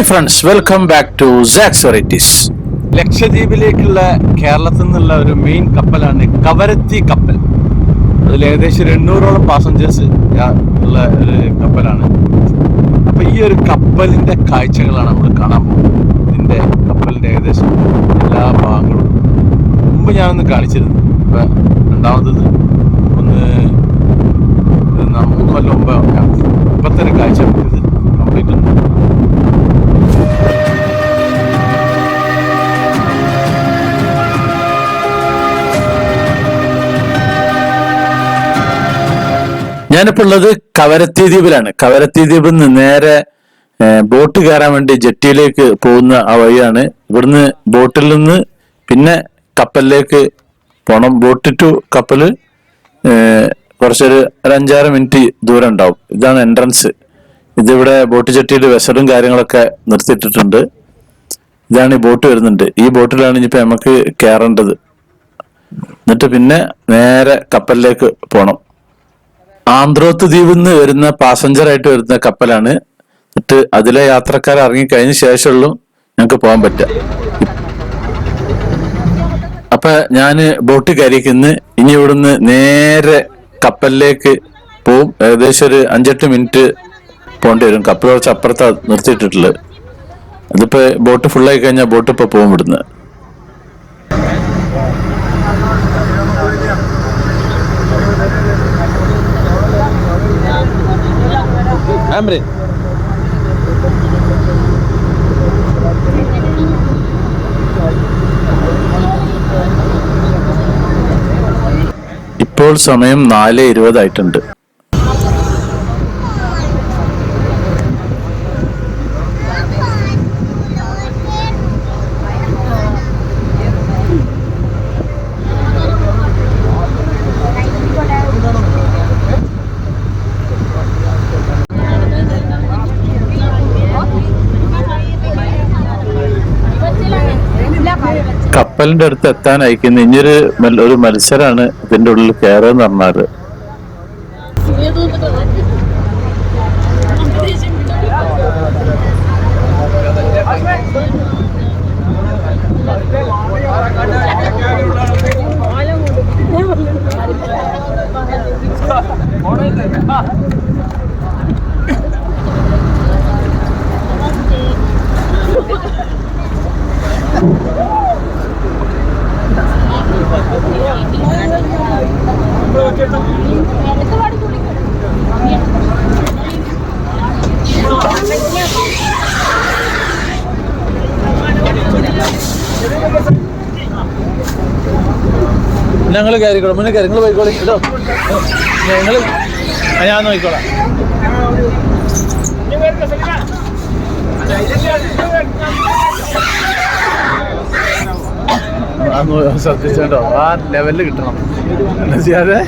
Friends, welcome back to sax varieties. ലക്ഷദ്വീപിലേക്കുള്ള കേരളത്തിൽ നിന്നുള്ള ഒരു മെയിൻ കപ്പലാണ് കവരത്തി കപ്പൽ. അതിൽ ഏകദേശം 800ഓളം പാസഞ്ചേഴ്സ് ഉള്ള ഒരു കപ്പലാണ്. അപ്പൊ ഈ ഒരു കപ്പലിന്റെ കാഴ്ചകളാണ് നമ്മൾ കാണാൻ പോകുന്നത്. ഇതിന്റെ കപ്പലിന്റെ ഏകദേശം എല്ലാ ഭാഗങ്ങളും മുമ്പ് ഞാനൊന്ന് കാണിച്ചിരുന്നു. ഇപ്പൊ രണ്ടാമത്തത് ഒന്ന് 3 കൊല്ലം മുമ്പ് ഇപ്പത്തെ ഒരു കാഴ്ച ഇത് കംപ്ലീറ്റ് ഉണ്ട്. ഞാനിപ്പോൾ ഉള്ളത് കവരത്തി ദ്വീപിലാണ്. കവരത്തി ദ്വീപിൽ നിന്ന് നേരെ ബോട്ട് കയറാൻ വേണ്ടി ജെട്ടിയിലേക്ക് പോകുന്ന ആ വഴിയാണ്. ഇവിടുന്ന് ബോട്ടിൽ നിന്ന് പിന്നെ കപ്പലിലേക്ക് പോണം. ബോട്ട് ടു കപ്പല് കുറച്ചൊരു 5-6 മിനിറ്റ് ദൂരം ഉണ്ടാവും. ഇതാണ് എൻട്രൻസ്. ഇതിവിടെ ബോട്ട് ജെട്ടിയിൽ വെസലും കാര്യങ്ങളൊക്കെ നിർത്തിയിട്ടിട്ടുണ്ട്. ഇതാണ് ഈ ബോട്ട് വരുന്നുണ്ട്. ഈ ബോട്ടിലാണ് ഇനിയിപ്പോൾ നമുക്ക് കയറേണ്ടത്. എന്നിട്ട് പിന്നെ നേരെ കപ്പലിലേക്ക് പോകണം. ആന്ത്രോത്ത് ദ്വീപിൽ നിന്ന് വരുന്ന പാസഞ്ചറായിട്ട് വരുന്ന കപ്പലാണ്. എന്നിട്ട് അതിലെ യാത്രക്കാർ ഇറങ്ങിക്കഴിഞ്ഞ ശേഷമുള്ളൂ ഞങ്ങൾക്ക് പോകാൻ പറ്റുക. അപ്പൊ ഞാന് ബോട്ട് കയറിക്കുന്നു. ഇനി ഇവിടുന്ന് നേരെ കപ്പലിലേക്ക് പോവും. ഏകദേശം ഒരു 5-8 മിനിറ്റ് പോകേണ്ടി വരും. കപ്പൽ കുറച്ച് അപ്പുറത്താണ് നിർത്തിയിട്ടിട്ടുള്ളത്. അതിപ്പോ ബോട്ട് ഫുള്ളായി കഴിഞ്ഞാൽ ബോട്ട് ഇപ്പൊ പോകും ഇവിടുന്ന്. ഇപ്പോൾ സമയം 4:20 ആയിട്ടുണ്ട്. കപ്പലിന്റെ അടുത്ത് എത്താൻ അയക്കുന്ന ഇനിയൊരു മത്സരമാണ് ഇതിന്റെ ഉള്ളിൽ കയറുക പറഞ്ഞാല്. ഞങ്ങൾ കയറിക്കോളാം. മുന്നേ കയറി പോയിക്കോളി കേട്ടോ. ഞാൻ നോക്കിക്കോളാം. ശ്രദ്ധിച്ചോ, ആ ലെവലിൽ കിട്ടണം. ചെയ്യാതെ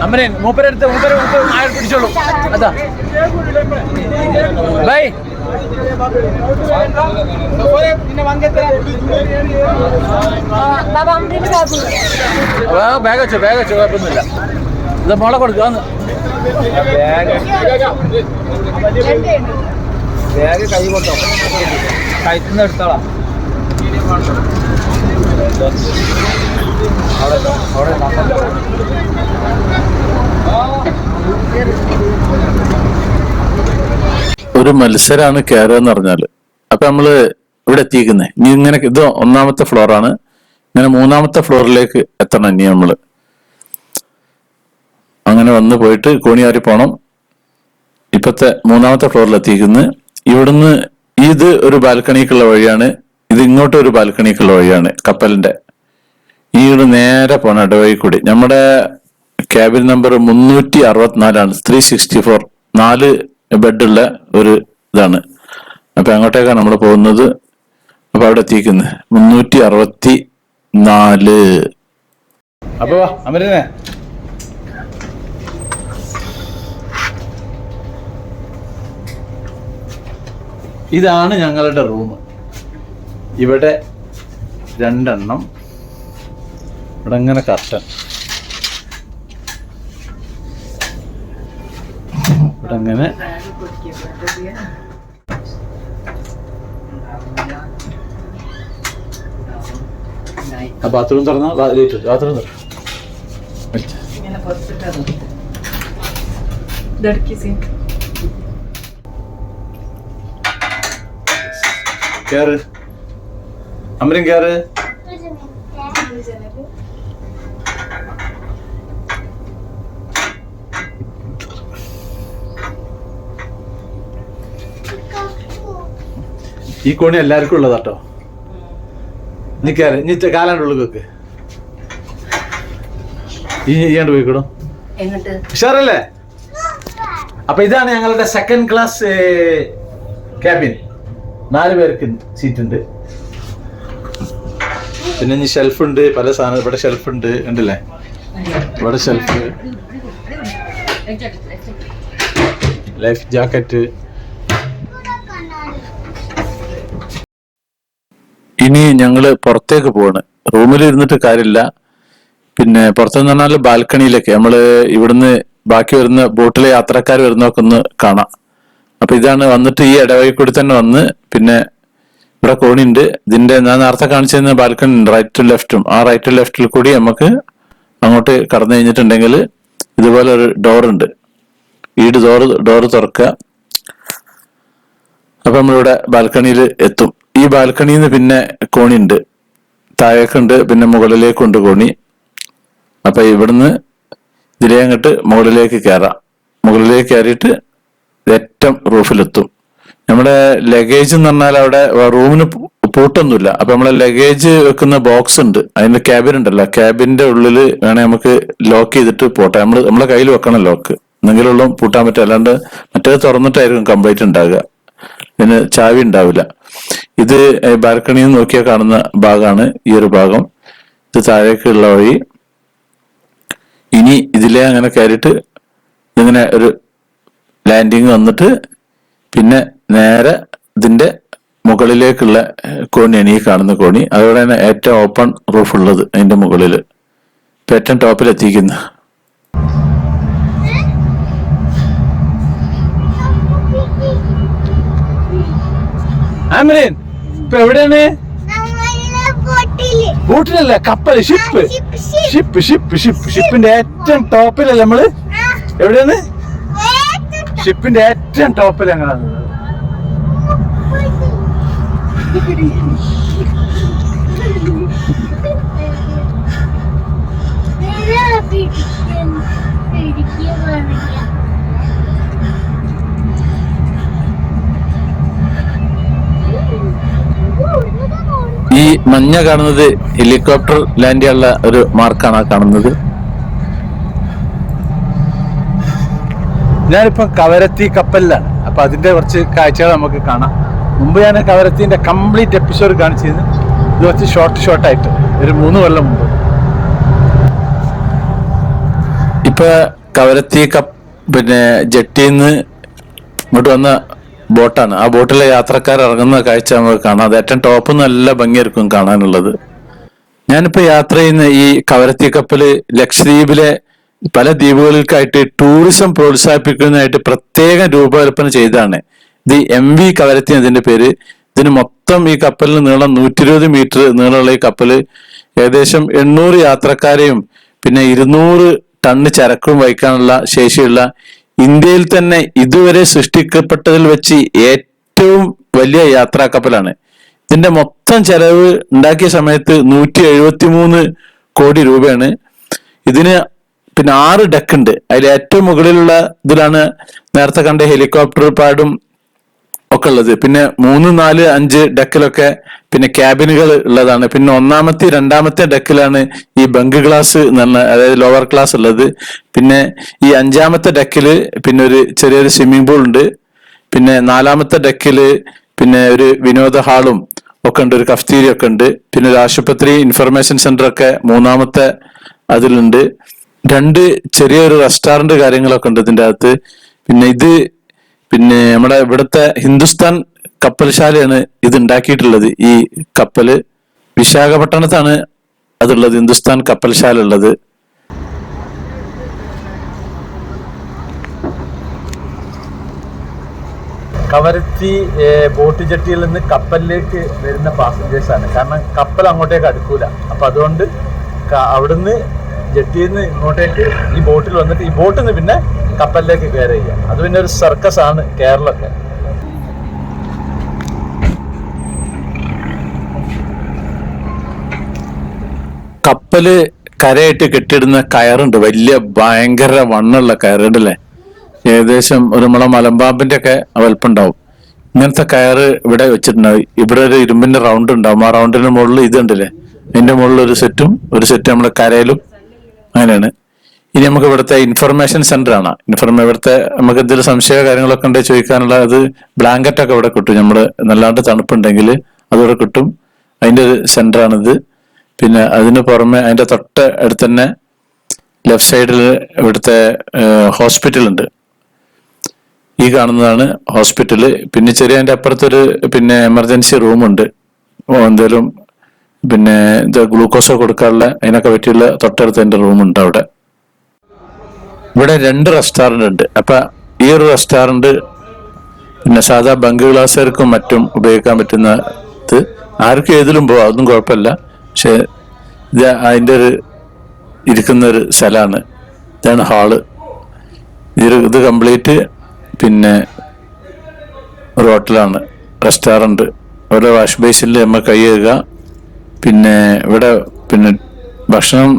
അമ്മരൻ മൂപ്പരെടുത്ത് ആയ പിടിച്ചോളൂ. അതാ ബൈ ബാഗ് വെച്ചോ കുഴപ്പമൊന്നുമില്ല. ഇത് മോളെ കൊടുക്കാന്ന്. ബാഗ് കൈ കൊണ്ടോ കയറ്റുന്ന എടുത്തോളാം. ഒരു മത്സരമാണ് കയറുക എന്ന് പറഞ്ഞാല്. അപ്പൊ നമ്മള് ഇവിടെ എത്തിയിരിക്കുന്നത് ഇനി ഇങ്ങനെ ഇത് 1ാമത്തെ ഫ്ലോറാണ്. ഇങ്ങനെ 3ാമത്തെ ഫ്ലോറിലേക്ക് എത്തണം. ഇനി നമ്മള് അങ്ങനെ വന്ന് പോയിട്ട് കോണിയാരി പോണം. ഇപ്പത്തെ 3ാമത്തെ ഫ്ലോറിൽ എത്തിക്കുന്നത്. ഇവിടുന്ന് ഇത് ഒരു ബാൽക്കണിക്കുള്ള വഴിയാണ്. ഇത് ഇങ്ങോട്ട് ഒരു ബാൽക്കണിക്കുള്ള വഴിയാണ് കപ്പലിന്റെ. ഈ നേരെ പോണ ഇടവഴി കൂടി. നമ്മുടെ ക്യാബിൻ നമ്പർ 364 364 4 ബെഡുള്ള ഒരു ഇതാണ്. അപ്പൊ അങ്ങോട്ടേക്കാണ് നമ്മൾ പോകുന്നത്. അപ്പൊ അവിടെ എത്തിക്കുന്നത് 364. അപ്പൊ അമരനെ ഇതാണ് ഞങ്ങളുടെ റൂം. ഇവിടെ രണ്ടെണ്ണം. ഇവിടെ ഇങ്ങനെ കർട്ടൻ, ഇവിടെ ഇങ്ങനെ ബാത്റൂം തുറന്ന ബാത്റൂം തുറ. കേറ് അമരം കേറ്. ഈ കോണി എല്ലാവർക്കും ഉള്ളതാട്ടോ. നീ കയറി, നീ കാലാണ്ട് ഉള്ളിൽ വെക്ക്. ഈ ചെയ്യാണ്ട് പോയിക്കോടോ, ഉഷാറല്ലേ? അപ്പൊ ഇതാണ് ഞങ്ങളുടെ സെക്കൻഡ് ക്ലാസ് ക്യാബിൻ. 4 പേർക്ക് സീറ്റ് ഉണ്ട്. പിന്നെ ഇനി ഷെൽഫ് ഉണ്ട്, പല സാധനം. ഇവിടെ ഷെൽഫ് ഉണ്ട്, ഉണ്ടല്ലേ? ഇവിടെ ഷെൽഫ്, ലൈഫ് ജാക്കറ്റ്. ഇനി ഞങ്ങള് പുറത്തേക്ക് പോവാണ്. റൂമിൽ ഇരുന്നിട്ട് കാര്യമില്ല. പിന്നെ പുറത്തെന്ന് പറഞ്ഞാൽ ബാൽക്കണിയിലൊക്കെ നമ്മള് ഇവിടുന്ന് ബാക്കി വരുന്ന ബോട്ടിലെ യാത്രക്കാർ വരുന്നൊക്കെ ഒന്ന് കാണാം. അപ്പൊ ഇതാണ് വന്നിട്ട് ഈ ഇടവഴി കൂടി തന്നെ വന്ന്, പിന്നെ ഇവിടെ കോണിയുണ്ട്. ഇതിന്റെ ഞാൻ നേരത്തെ കാണിച്ചിരുന്ന ബാൽക്കണി ഉണ്ട്, റൈറ്റും ലെഫ്റ്റും. ആ റൈറ്റും ലെഫ്റ്റിൽ കൂടി നമുക്ക് അങ്ങോട്ട് കടന്നു കഴിഞ്ഞിട്ടുണ്ടെങ്കിൽ ഇതുപോലെ ഒരു ഡോറുണ്ട്. ഈ ഡോറ് തുറക്കുക. അപ്പൊ നമ്മളിവിടെ ബാൽക്കണിയിൽ എത്തും. ഈ ബാൽക്കണിയിൽ നിന്ന് പിന്നെ കോണിയുണ്ട്, താഴേക്കുണ്ട്, പിന്നെ മുകളിലേക്കുണ്ട് കോണി. അപ്പൊ ഇവിടുന്ന് ഇതിലേ അങ്ങോട്ട് മുകളിലേക്ക് കയറാം. മുകളിലേക്ക് കയറിയിട്ട് ഏറ്റവും റൂഫിലെത്തും. നമ്മുടെ ലഗേജ് എന്ന് പറഞ്ഞാൽ അവിടെ റൂമിന് പൂട്ടൊന്നുമില്ല. അപ്പൊ നമ്മളെ ലഗേജ് വെക്കുന്ന ബോക്സ് ഉണ്ട്, അതിന്റെ ക്യാബിൻ ഉണ്ടല്ലോ, ക്യാബിന്റെ ഉള്ളിൽ വേണേ നമുക്ക് ലോക്ക് ചെയ്തിട്ട് പോട്ടെ. നമ്മളെ കയ്യിൽ വെക്കണം ലോക്ക്, എന്നെങ്കിലുള്ള പൂട്ടാൻ പറ്റും. അല്ലാണ്ട് മറ്റേത് തുറന്നിട്ടായിരിക്കും കംപ്ലൈന്റ് ഉണ്ടാകുക, പിന്നെ ചാവി ഉണ്ടാവില്ല. ഇത് ബാൽക്കണിയിൽ നിന്ന് നോക്കിയാൽ കാണുന്ന ഭാഗമാണ് ഈ ഒരു ഭാഗം. ഇത് താഴേക്കുള്ള വഴി. ഇനി ഇതിലേ അങ്ങനെ കയറിയിട്ട് ഇങ്ങനെ ഒരു ലാൻഡിങ് വന്നിട്ട് പിന്നെ നേരെ ഇതിന്റെ മുകളിലേക്കുള്ള കോണിയാണ് ഈ കാണുന്ന കോണി. അതോടെ തന്നെ ഏറ്റവും ഓപ്പൺ റൂഫ് ഉള്ളത് അതിന്റെ മുകളിൽ. ഇപ്പൊ ഏറ്റവും ടോപ്പിലെത്തിക്കുന്നു. ആമരീൻ ഇപ്പൊ എവിടെയാണ്? ബോട്ടിലല്ല, കപ്പല്, ഷിപ്പ്. ഷിപ്പിന്റെ ഏറ്റവും ടോപ്പിലല്ലേ നമ്മള്? എവിടെയാണ്? ഷിപ്പിന്റെ ഏറ്റവും ടോപ്പിൽ എങ്ങനെയാണ്? ഈ മഞ്ഞ കാണുന്നത് ഹെലികോപ്റ്റർ ലാൻഡ് ചെയ്യാനുള്ള ഒരു മാർക്കാണ് ആ കാണുന്നത്. ഞാനിപ്പോ കവരത്തി കപ്പലിലാണ്. അപ്പൊ അതിന്റെ കുറച്ച് കാഴ്ചകൾ നമുക്ക് കാണാം. മുമ്പ് ഞാൻ കവരത്തിന്റെ കംപ്ലീറ്റ് എപ്പിസോഡ് കാണിച്ചിരുന്നു. ഇത് കുറച്ച് ഷോർട്ടായിട്ട് ഒരു 3 കൊല്ലം മുമ്പ്. ഇപ്പൊ കവരത്തി പിന്നെ ജെട്ടിന്ന് ഇങ്ങോട്ട് വന്ന ബോട്ടാണ്. ആ ബോട്ടിലെ യാത്രക്കാർ ഇറങ്ങുന്ന കാഴ്ച നമുക്ക് കാണാം. അത് ഏറ്റവും ടോപ്പ് നല്ല ഭംഗിയായിരിക്കും കാണാനുള്ളത്. ഞാനിപ്പോ യാത്ര ചെയ്യുന്ന ഈ കവരത്തി കപ്പല് ലക്ഷദ്വീപിലെ പല ദ്വീപുകൾക്കായിട്ട് ടൂറിസം പ്രോത്സാഹിപ്പിക്കുന്നതായിട്ട് പ്രത്യേകം രൂപകൽപ്പന ചെയ്തതാണ്. ഇത് MV കവരത്തി എന്നതിന്റെ പേര്. ഇതിന് മൊത്തം ഈ കപ്പലിന് നീളം 120 മീറ്റർ നീളമുള്ള ഈ കപ്പല് ഏകദേശം 800 യാത്രക്കാരെയും പിന്നെ 200 ടണ്ണ് ചരക്കും വഹിക്കാനുള്ള ശേഷിയുള്ള ഇന്ത്യയിൽ തന്നെ ഇതുവരെ സൃഷ്ടിക്കപ്പെട്ടതിൽ വെച്ച് ഏറ്റവും വലിയ യാത്രാ കപ്പലാണ്. ഇതിന്റെ മൊത്തം ചെലവ് ഉണ്ടാക്കിയ സമയത്ത് 173 കോടി രൂപയാണ്. ഇതിന് പിന്നെ 6 ഡെക്ക് ഉണ്ട്. അതിൽ ഏറ്റവും മുകളിലുള്ള ഇതിലാണ് നേരത്തെ കണ്ട ഹെലികോപ്റ്റർ പാഡും ഒക്കെ ഉള്ളത്. പിന്നെ 3, 4, 5 ഡെക്കിലൊക്കെ പിന്നെ ക്യാബിനുകൾ ഉള്ളതാണ്. പിന്നെ 1ാമത്തെ 2ാമത്തെ ഡെക്കിലാണ് ഈ ബങ്ക് ക്ലാസ് എന്ന് പറഞ്ഞ, അതായത് ലോവർ ക്ലാസ് ഉള്ളത്. പിന്നെ ഈ 5ാമത്തെ ഡെക്കില് പിന്നെ ഒരു ചെറിയൊരു സ്വിമ്മിംഗ് പൂൾ ഉണ്ട്. പിന്നെ 4ാമത്തെ ഡെക്കില് പിന്നെ ഒരു വിനോദ ഹാളും ഒക്കെ ഉണ്ട്, ഒരു കഫ്തീരി ഒക്കെ ഉണ്ട്. പിന്നെ ഒരു ആശുപത്രി ഇൻഫർമേഷൻ സെന്റർ ഒക്കെ 3ാമത്തെ അതിലുണ്ട്. 2 ചെറിയൊരു റെസ്റ്റോറന്റ് കാര്യങ്ങളൊക്കെ ഉണ്ട് ഇതിന്റെ അകത്ത്. പിന്നെ ഇത് പിന്നെ നമ്മുടെ ഇവിടുത്തെ ഹിന്ദുസ്ഥാൻ കപ്പൽശാലയാണ് ഇത് ഉണ്ടാക്കിയിട്ടുള്ളത്. ഈ കപ്പല് വിശാഖപട്ടണത്താണ് അതുള്ളത്, ഹിന്ദുസ്ഥാൻ കപ്പൽശാല ഉള്ളത്. കവരത്തി ബോട്ട് ജെട്ടിയിൽ നിന്ന് കപ്പലിലേക്ക് വരുന്ന പാസഞ്ചേഴ്സ് ആണ്. കാരണം കപ്പൽ അങ്ങോട്ടേക്ക് അടുക്കൂല. അപ്പൊ അതുകൊണ്ട് അവിടുന്ന് ജെട്ടിയിൽ നിന്ന് ഇങ്ങോട്ടേക്ക് ഈ ബോട്ടിൽ വന്നിട്ട് ഈ ബോട്ടിൽ നിന്ന് പിന്നെ കപ്പലിലേക്ക് കയറി ചെയ്യാം. അത് പിന്നെ ഒരു സർക്കസ് ആണ് കേരളമൊക്കെ. കപ്പല് കരയായിട്ട് കെട്ടിയിടുന്ന കയറുണ്ട്, വലിയ ഭയങ്കര വണ്ണുള്ള കയറുണ്ടല്ലേ, ഏകദേശം ഒരു നമ്മളെ മലമ്പാമ്പിന്റെ ഒക്കെ വലുപ്പുണ്ടാവും. ഇങ്ങനത്തെ കയറ് ഇവിടെ വെച്ചിട്ടുണ്ടാവും. ഇവിടെ ഒരു ഇരുമ്പിന്റെ റൗണ്ട് ഉണ്ടാവും. ആ റൗണ്ടിന്റെ മുകളിൽ ഇതുണ്ടല്ലേ, അതിന്റെ മുകളിൽ ഒരു സെറ്റ് നമ്മുടെ കരയിലും അങ്ങനെയാണ്. ഇനി നമുക്ക് ഇവിടുത്തെ ഇൻഫർമേഷൻ സെന്റർ ആണ്. ഇവിടുത്തെ നമുക്ക് എന്തെങ്കിലും സംശയ കാര്യങ്ങളൊക്കെ ഉണ്ടെങ്കിൽ ചോദിക്കാനുള്ള അത് ബ്ലാങ്കറ്റ് ഒക്കെ ഇവിടെ കിട്ടും. നമ്മള് നല്ലാണ്ട് തണുപ്പുണ്ടെങ്കിൽ അതിവിടെ കിട്ടും. അതിന്റെ ഒരു സെന്റർ ആണിത്. പിന്നെ അതിന് പുറമെ അതിന്റെ തൊട്ട് അടുത്ത് തന്നെ ലെഫ്റ്റ് സൈഡിൽ ഇവിടുത്തെ ഹോസ്പിറ്റൽ ഉണ്ട്. ഈ കാണുന്നതാണ് ഹോസ്പിറ്റല്. പിന്നെ ചെറിയ അതിന്റെ അപ്പുറത്തൊരു പിന്നെ എമർജൻസി റൂമുണ്ട്. എന്തേലും പിന്നെ ഗ്ലൂക്കോസോ കൊടുക്കാനുള്ള അതിനൊക്കെ പറ്റിയുള്ള തൊട്ടടുത്ത് എന്റെ റൂമുണ്ട് അവിടെ. ഇവിടെ 2 റെസ്റ്റോറന്റ് ഉണ്ട്. അപ്പൊ ഈ ഒരു റെസ്റ്റോറന്റ് പിന്നെ സാധാ ബങ്ക് ഗ്ലാസുകാർക്കും മറ്റും ഉപയോഗിക്കാൻ പറ്റുന്നത്, ആർക്കും ഏതിലും പോവാം, അതൊന്നും കുഴപ്പമില്ല. പക്ഷെ ഇത് അതിൻ്റെ ഒരു ഇരിക്കുന്ന ഒരു സ്ഥലമാണ്. ഇതാണ് ഹാള്. ഇത് കംപ്ലീറ്റ് പിന്നെ ഒരു ഹോട്ടലാണ്, റെസ്റ്റോറന്റ്. ഓരോ വാഷ് ബേസിനിൽ നമ്മൾ കൈ കഴുകുക. പിന്നെ ഇവിടെ പിന്നെ ഭക്ഷണം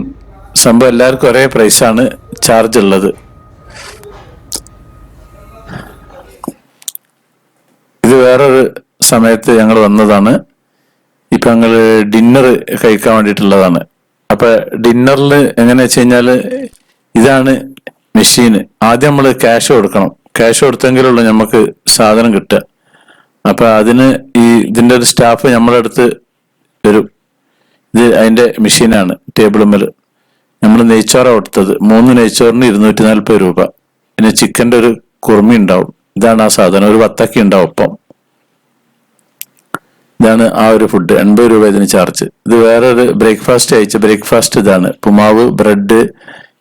സംഭവം എല്ലാവർക്കും ഒരേ പ്രൈസാണ് ചാർജ് ഉള്ളത്. ഇത് വേറൊരു സമയത്ത് ഞങ്ങൾ വന്നതാണ്. ഇപ്പൊ ഞങ്ങള് ഡിന്നർ കഴിക്കാൻ വേണ്ടിയിട്ടുള്ളതാണ്. അപ്പൊ ഡിന്നറിൽ എങ്ങനെയാ വെച്ച് കഴിഞ്ഞാല് ഇതാണ് മെഷീന്. ആദ്യം നമ്മൾ ക്യാഷ് കൊടുക്കണം. ക്യാഷ് കൊടുത്തെങ്കിലുള്ള നമുക്ക് സാധനം കിട്ടുക. അപ്പൊ അതിന് ഇതിന്റെ ഒരു സ്റ്റാഫ് നമ്മളെ അടുത്ത് വരും. ഇത് അതിന്റെ മെഷീനാണ്. ടേബിളുമ്മൽ നമ്മൾ നെയ്ച്ചോറ കൊടുത്തത്. 3 നെയ്ച്ചോറിന് 240 രൂപ. പിന്നെ ചിക്കൻ്റെ ഒരു കുറുമി ഉണ്ടാവും. ഇതാണ് ആ സാധനം. ഒരു വത്തക്ക ഉണ്ടാവും ഒപ്പം. ഇതാണ് ആ ഒരു ഫുഡ്. 80 രൂപ ഇതിന് ചാർജ്. ഇത് വേറെ ഒരു ബ്രേക്ക്ഫാസ്റ്റ് അയച്ച ബ്രേക്ക്ഫാസ്റ്റ് ഇതാണ്. ഉപ്പുമാവ്, ബ്രെഡ്,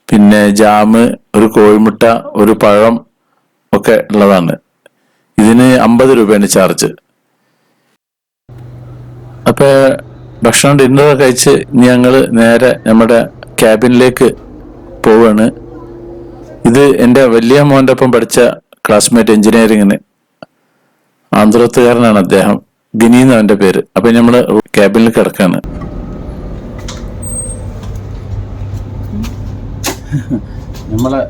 പിന്നെ ജാമ്, ഒരു കോഴിമുട്ട, ഒരു പഴം ഒക്കെ ഉള്ളതാണ്. ഇതിന് 50 രൂപയാണ് ചാർജ്. അപ്പൊ ഭക്ഷണം ഡിന്നറൊക്കെ കഴിച്ച് ഞങ്ങള് നേരെ നമ്മുടെ ക്യാബിനിലേക്ക് പോവാണ്. ഇത് എൻ്റെ വലിയ മോൻ്റെ ഒപ്പം പഠിച്ച ക്ലാസ്മേറ്റ്, എഞ്ചിനീയറിങ്ങിന്, ആന്ധ്രത്തുകാരനാണ് അദ്ദേഹം. ഗിനി എന്ന് അവന്റെ പേര്. അപ്പൊ നമ്മള് ക്യാബിനിൽ കിടക്കാണ്. നമ്മളെ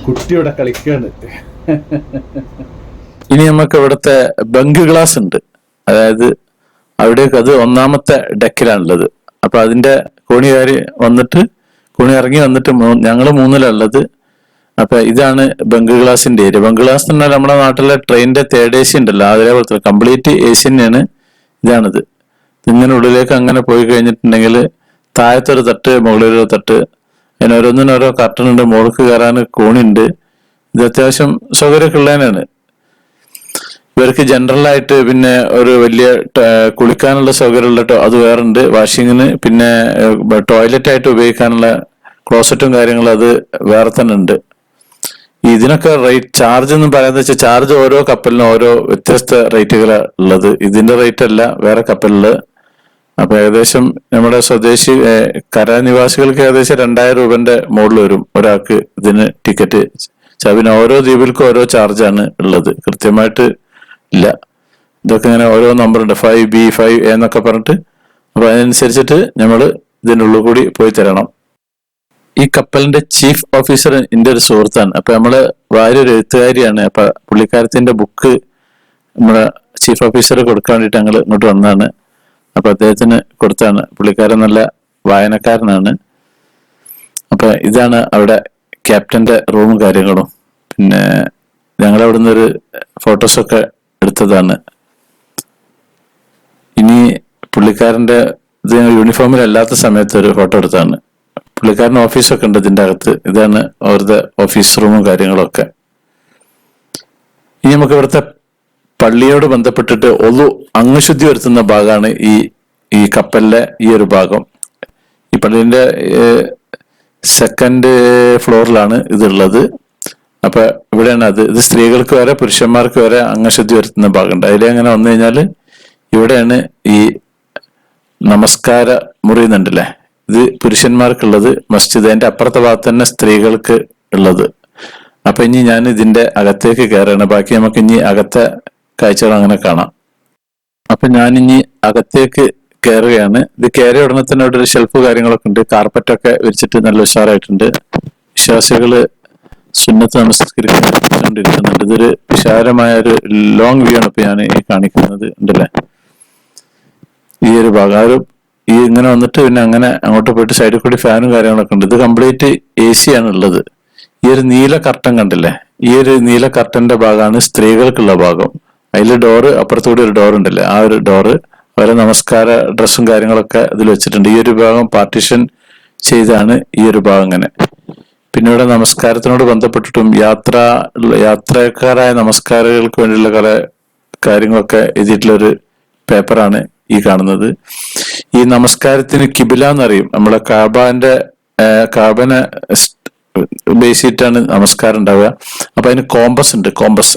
കുട്ടിയുടെ കളിക്കാണ്. ഇനി നമുക്ക് ഇവിടുത്തെ ബങ്ക് ഗ്ലാസ് ഉണ്ട്. അതായത് അവിടേക്ക് അത് 1ാമത്തെ ഡെക്കിലാണുള്ളത്. അപ്പൊ അതിന്റെ കോണി ഇറങ്ങി വന്നിട്ട് ഞങ്ങള് 3ലുള്ളത്. അപ്പൊ ഇതാണ് ബങ്ക് ഗ്ലാസിന്റെ ഏരിയ. ബങ്ക് ഗ്ലാസ് എന്ന് പറഞ്ഞാൽ നമ്മുടെ നാട്ടിലെ ട്രെയിനിന്റെ 3rd AC ഉണ്ടല്ലോ, അതേപോലത്തെ കംപ്ലീറ്റ് AC തന്നെയാണ്. ഇതാണിത്. ഇങ്ങനെ ഉള്ളിലേക്ക് അങ്ങനെ പോയി കഴിഞ്ഞിട്ടുണ്ടെങ്കിൽ താഴത്തൊരു തട്ട്, മുകളിലൊരു തട്ട്, അതിന് ഓരോന്നിനോരോ കർട്ടൺ ഉണ്ട്. മുകൾക്ക് കയറാൻ കോണിയുണ്ട്. ഇത് അത്യാവശ്യം സൗകര്യമൊക്കെ ഉള്ളതിനാണ്. ഇവർക്ക് ജനറലായിട്ട് പിന്നെ ഒരു വലിയ കുളിക്കാനുള്ള സൗകര്യമുള്ള അത് വേറുണ്ട്. വാഷിങ്ങിന് പിന്നെ ടോയ്ലറ്റ് ആയിട്ട് ഉപയോഗിക്കാനുള്ള ക്ലോസറ്റും കാര്യങ്ങളും അത് വേറെ തന്നെ ഉണ്ട്. ഇതിനൊക്കെ റേറ്റ് ചാർജ് എന്ന് പറയുന്നത് വെച്ചാൽ ചാർജ് ഓരോ കപ്പലിനും ഓരോ വ്യത്യസ്ത റേറ്റുകളാണ് ഉള്ളത്. ഇതിന്റെ റേറ്റ് അല്ല വേറെ കപ്പലില്. അപ്പൊ ഏകദേശം നമ്മുടെ സ്വദേശി കരനിവാസികൾക്ക് ഏകദേശം 2000 രൂപന്റെ മുകളിൽ വരും ഒരാൾക്ക് ഇതിന് ടിക്കറ്റ്. പിന്നെ ഓരോ ദ്വീപിൽക്കും ഓരോ ചാർജാണ് ഉള്ളത്, കൃത്യമായിട്ട് ഇല്ല. ഇതൊക്കെ ഇങ്ങനെ ഓരോ നമ്പറുണ്ട്, 5B 5A എന്നൊക്കെ പറഞ്ഞിട്ട്. അപ്പൊ അതിനനുസരിച്ചിട്ട് നമ്മൾ ഇതിൻ്റെ ഉള്ളിൽ കൂടി പോയി തരണം. ഈ കപ്പലിന്റെ ചീഫ് ഓഫീസർ എൻ്റെ ഒരു സുഹൃത്താണ്. അപ്പൊ നമ്മള് ഭാര്യ ഒരു എഴുത്തുകാരിയാണ്. അപ്പൊ പുള്ളിക്കാരത്തിന്റെ ബുക്ക് നമ്മളെ ചീഫ് ഓഫീസർ കൊടുക്കാൻ വേണ്ടിയിട്ട് ഞങ്ങൾ ഇങ്ങോട്ട് വന്നതാണ്. അപ്പൊ അദ്ദേഹത്തിന് കൊടുത്താണ്. പുള്ളിക്കാരൻ നല്ല വായനക്കാരനാണ്. അപ്പൊ ഇതാണ് അവിടെ ക്യാപ്റ്റന്റെ റൂമും കാര്യങ്ങളും. പിന്നെ ഞങ്ങൾ അവിടെ നിന്നൊരു ഫോട്ടോസൊക്കെ എടുത്തതാണ്. ഇനി പുള്ളിക്കാരന്റെ ഇത് യൂണിഫോമിലല്ലാത്ത സമയത്ത് ഒരു ഫോട്ടോ എടുത്താണ്. പുള്ളിക്കാരന് ഓഫീസൊക്കെ ഉണ്ട് ഇതിൻ്റെ അകത്ത്. ഇതാണ് അവരുടെ ഓഫീസ് റൂമും കാര്യങ്ങളൊക്കെ. ഇനി നമുക്ക് ഇവിടുത്തെ പള്ളിയോട് ബന്ധപ്പെട്ടിട്ട് അംഗശുദ്ധി വരുത്തുന്ന ഭാഗമാണ് ഈ കപ്പലിലെ ഈ ഒരു ഭാഗം. ഈ പള്ളിന്റെ സെക്കൻഡ് ഫ്ലോറിലാണ് ഇതുള്ളത്. അപ്പൊ ഇവിടെയാണ് ഇത് സ്ത്രീകൾക്ക് വരെ പുരുഷന്മാർക്ക് വരെ അംഗശുദ്ധി വരുത്തുന്ന ഭാഗമുണ്ട്. അതിലെങ്ങനെ വന്നു കഴിഞ്ഞാല് ഇവിടെയാണ് ഈ നമസ്കാര മുറി എന്നുണ്ടല്ലേ, ഇത് പുരുഷന്മാർക്കുള്ളത് മസ്ജിദ്. അതിന്റെ അപ്പുറത്തെ ഭാഗത്ത് തന്നെ സ്ത്രീകൾക്ക് ഉള്ളത്. അപ്പൊ ഇനി ഞാൻ ഇതിന്റെ അകത്തേക്ക് കയറാണ്. ബാക്കി നമുക്ക് ഇനി അകത്തെ കാഴ്ചകൾ അങ്ങനെ കാണാം. അപ്പൊ ഞാൻ ഇനി അകത്തേക്ക് കയറുകയാണ്. ഇത് കയറിയ ഉടനെ തന്നെ ഇവിടെ ഒരു ഷെൽഫ് കാര്യങ്ങളൊക്കെ ഉണ്ട്. കാർപ്പറ്റൊക്കെ വിരിച്ചിട്ട് നല്ല ഉഷാറായിട്ടുണ്ട്. വിശ്വാസികള് സുന്നത്ത് നമസ്കരിച്ചുകൊണ്ടിരിക്കുന്നുണ്ട്. ഇതൊരു വിശാലമായ ഒരു ലോങ് വ്യൂ ആണ് ഇപ്പൊ ഞാൻ ഈ കാണിക്കുന്നത് ഉണ്ടല്ലേ. ഈ ഒരു ഭാഗം ഈ ഇങ്ങനെ വന്നിട്ട് പിന്നെ അങ്ങനെ അങ്ങോട്ട് പോയിട്ട് സൈഡിൽ കൂടി ഫാനും കാര്യങ്ങളൊക്കെ ഉണ്ട്. ഇത് കംപ്ലീറ്റ് AC ആണ് ഉള്ളത്. ഈ ഒരു നീല കർട്ടൻ കണ്ടില്ലേ, ഈ ഒരു നീല കർട്ടന്റെ ഭാഗമാണ് സ്ത്രീകൾക്കുള്ള ഭാഗം. അതിൽ ഡോറ്, അപ്പുറത്തുകൂടി ഒരു ഡോർ ഉണ്ടല്ലേ, ആ ഒരു ഡോറ് അവരെ നമസ്കാര ഡ്രസ്സും കാര്യങ്ങളൊക്കെ ഇതിൽ വെച്ചിട്ടുണ്ട്. ഈ ഒരു ഭാഗം പാർട്ടീഷൻ ചെയ്താണ് ഈ ഒരു ഭാഗം ഇങ്ങനെ. പിന്നെ ഇവിടെ നമസ്കാരത്തിനോട് ബന്ധപ്പെട്ടിട്ടും യാത്രക്കാരായ നമസ്കാരികൾക്ക് വേണ്ടിയുള്ള പല കാര്യങ്ങളൊക്കെ എഴുതിയിട്ടുള്ള ഒരു പേപ്പറാണ് ഈ കാണുന്നത്. ഈ നമസ്കാരത്തിന് കിബില എന്നറിയും. നമ്മളെ കാബനെ ബേസ് ചെയ്തിട്ടാണ് നമസ്കാരം ഉണ്ടാവുക. അപ്പൊ അതിന് കോമ്പസ് ഉണ്ട്.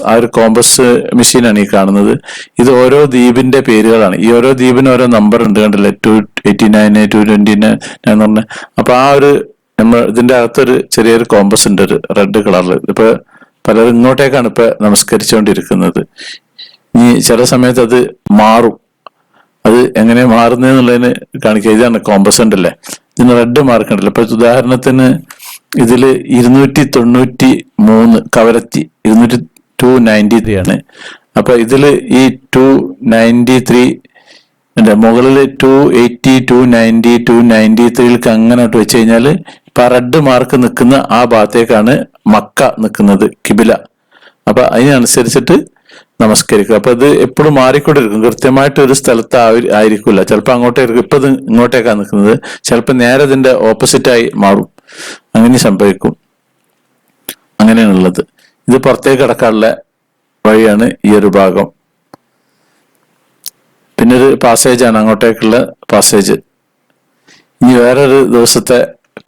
ആ ഒരു കോമ്പസ് മെഷീനാണ് ഈ കാണുന്നത്. ഇത് ഓരോ ദ്വീപിന്റെ പേരുകളാണ്. ഈ ഓരോ ദ്വീപിന് ഓരോ നമ്പർ ഉണ്ട് കണ്ടില്ലേ, 289, 229 എന്ന് പറഞ്ഞ. അപ്പൊ ആ ഒരു ഇതിന്റെ അകത്തൊരു ചെറിയൊരു കോമ്പസ് ഉണ്ട്, ഒരു റെഡ് കളറിൽ. ഇപ്പൊ പലരും ഇങ്ങോട്ടേക്കാണ് ഇപ്പൊ നമസ്കരിച്ചുകൊണ്ടിരിക്കുന്നത്. ഇനി ചില സമയത്ത് അത് മാറും. അത് എങ്ങനെ മാറുന്നതെന്നുള്ളതിന് കാണിക്കുക. ഇതാണ് കോമ്പസ് ഉണ്ടല്ലേ, ഇതിന് റെഡ് മാർക്ക് ഉണ്ടല്ലോ. ഇപ്പൊ ഉദാഹരണത്തിന് ഇതില് 293 കവരത്തി 293 ആണ്. അപ്പൊ ഇതില് ഈ 293 മുകളിൽ 280, 290, 293 അങ്ങനോട്ട് വെച്ച് കഴിഞ്ഞാല് ഇപ്പൊ റെഡ് മാർക്ക് നിൽക്കുന്ന ആ ഭാഗത്തേക്കാണ് മക്ക നിൽക്കുന്നത്, കിബില. അപ്പൊ അതിനനുസരിച്ചിട്ട് നമസ്കരിക്കുക. അപ്പൊ ഇത് എപ്പോഴും മാറിക്കൊണ്ടിരിക്കും. കൃത്യമായിട്ട് ഒരു സ്ഥലത്ത് ആയിരിക്കില്ല. ചിലപ്പോൾ അങ്ങോട്ടേക്ക്, ഇപ്പൊ ഇത് ഇങ്ങോട്ടേക്കാണ് നിൽക്കുന്നത്, ചിലപ്പോൾ നേരെ ഇതിന്റെ ഓപ്പോസിറ്റായി മാറും. അങ്ങനെ സംഭവിക്കും. അങ്ങനെയാണുള്ളത്. ഇത് പുറത്തേക്ക് കടക്കാനുള്ള വഴിയാണ് ഈ ഒരു ഭാഗം. പിന്നെ ഒരു പാസേജാണ്, അങ്ങോട്ടേക്കുള്ള പാസേജ്. ഇനി വേറൊരു ദിവസത്തെ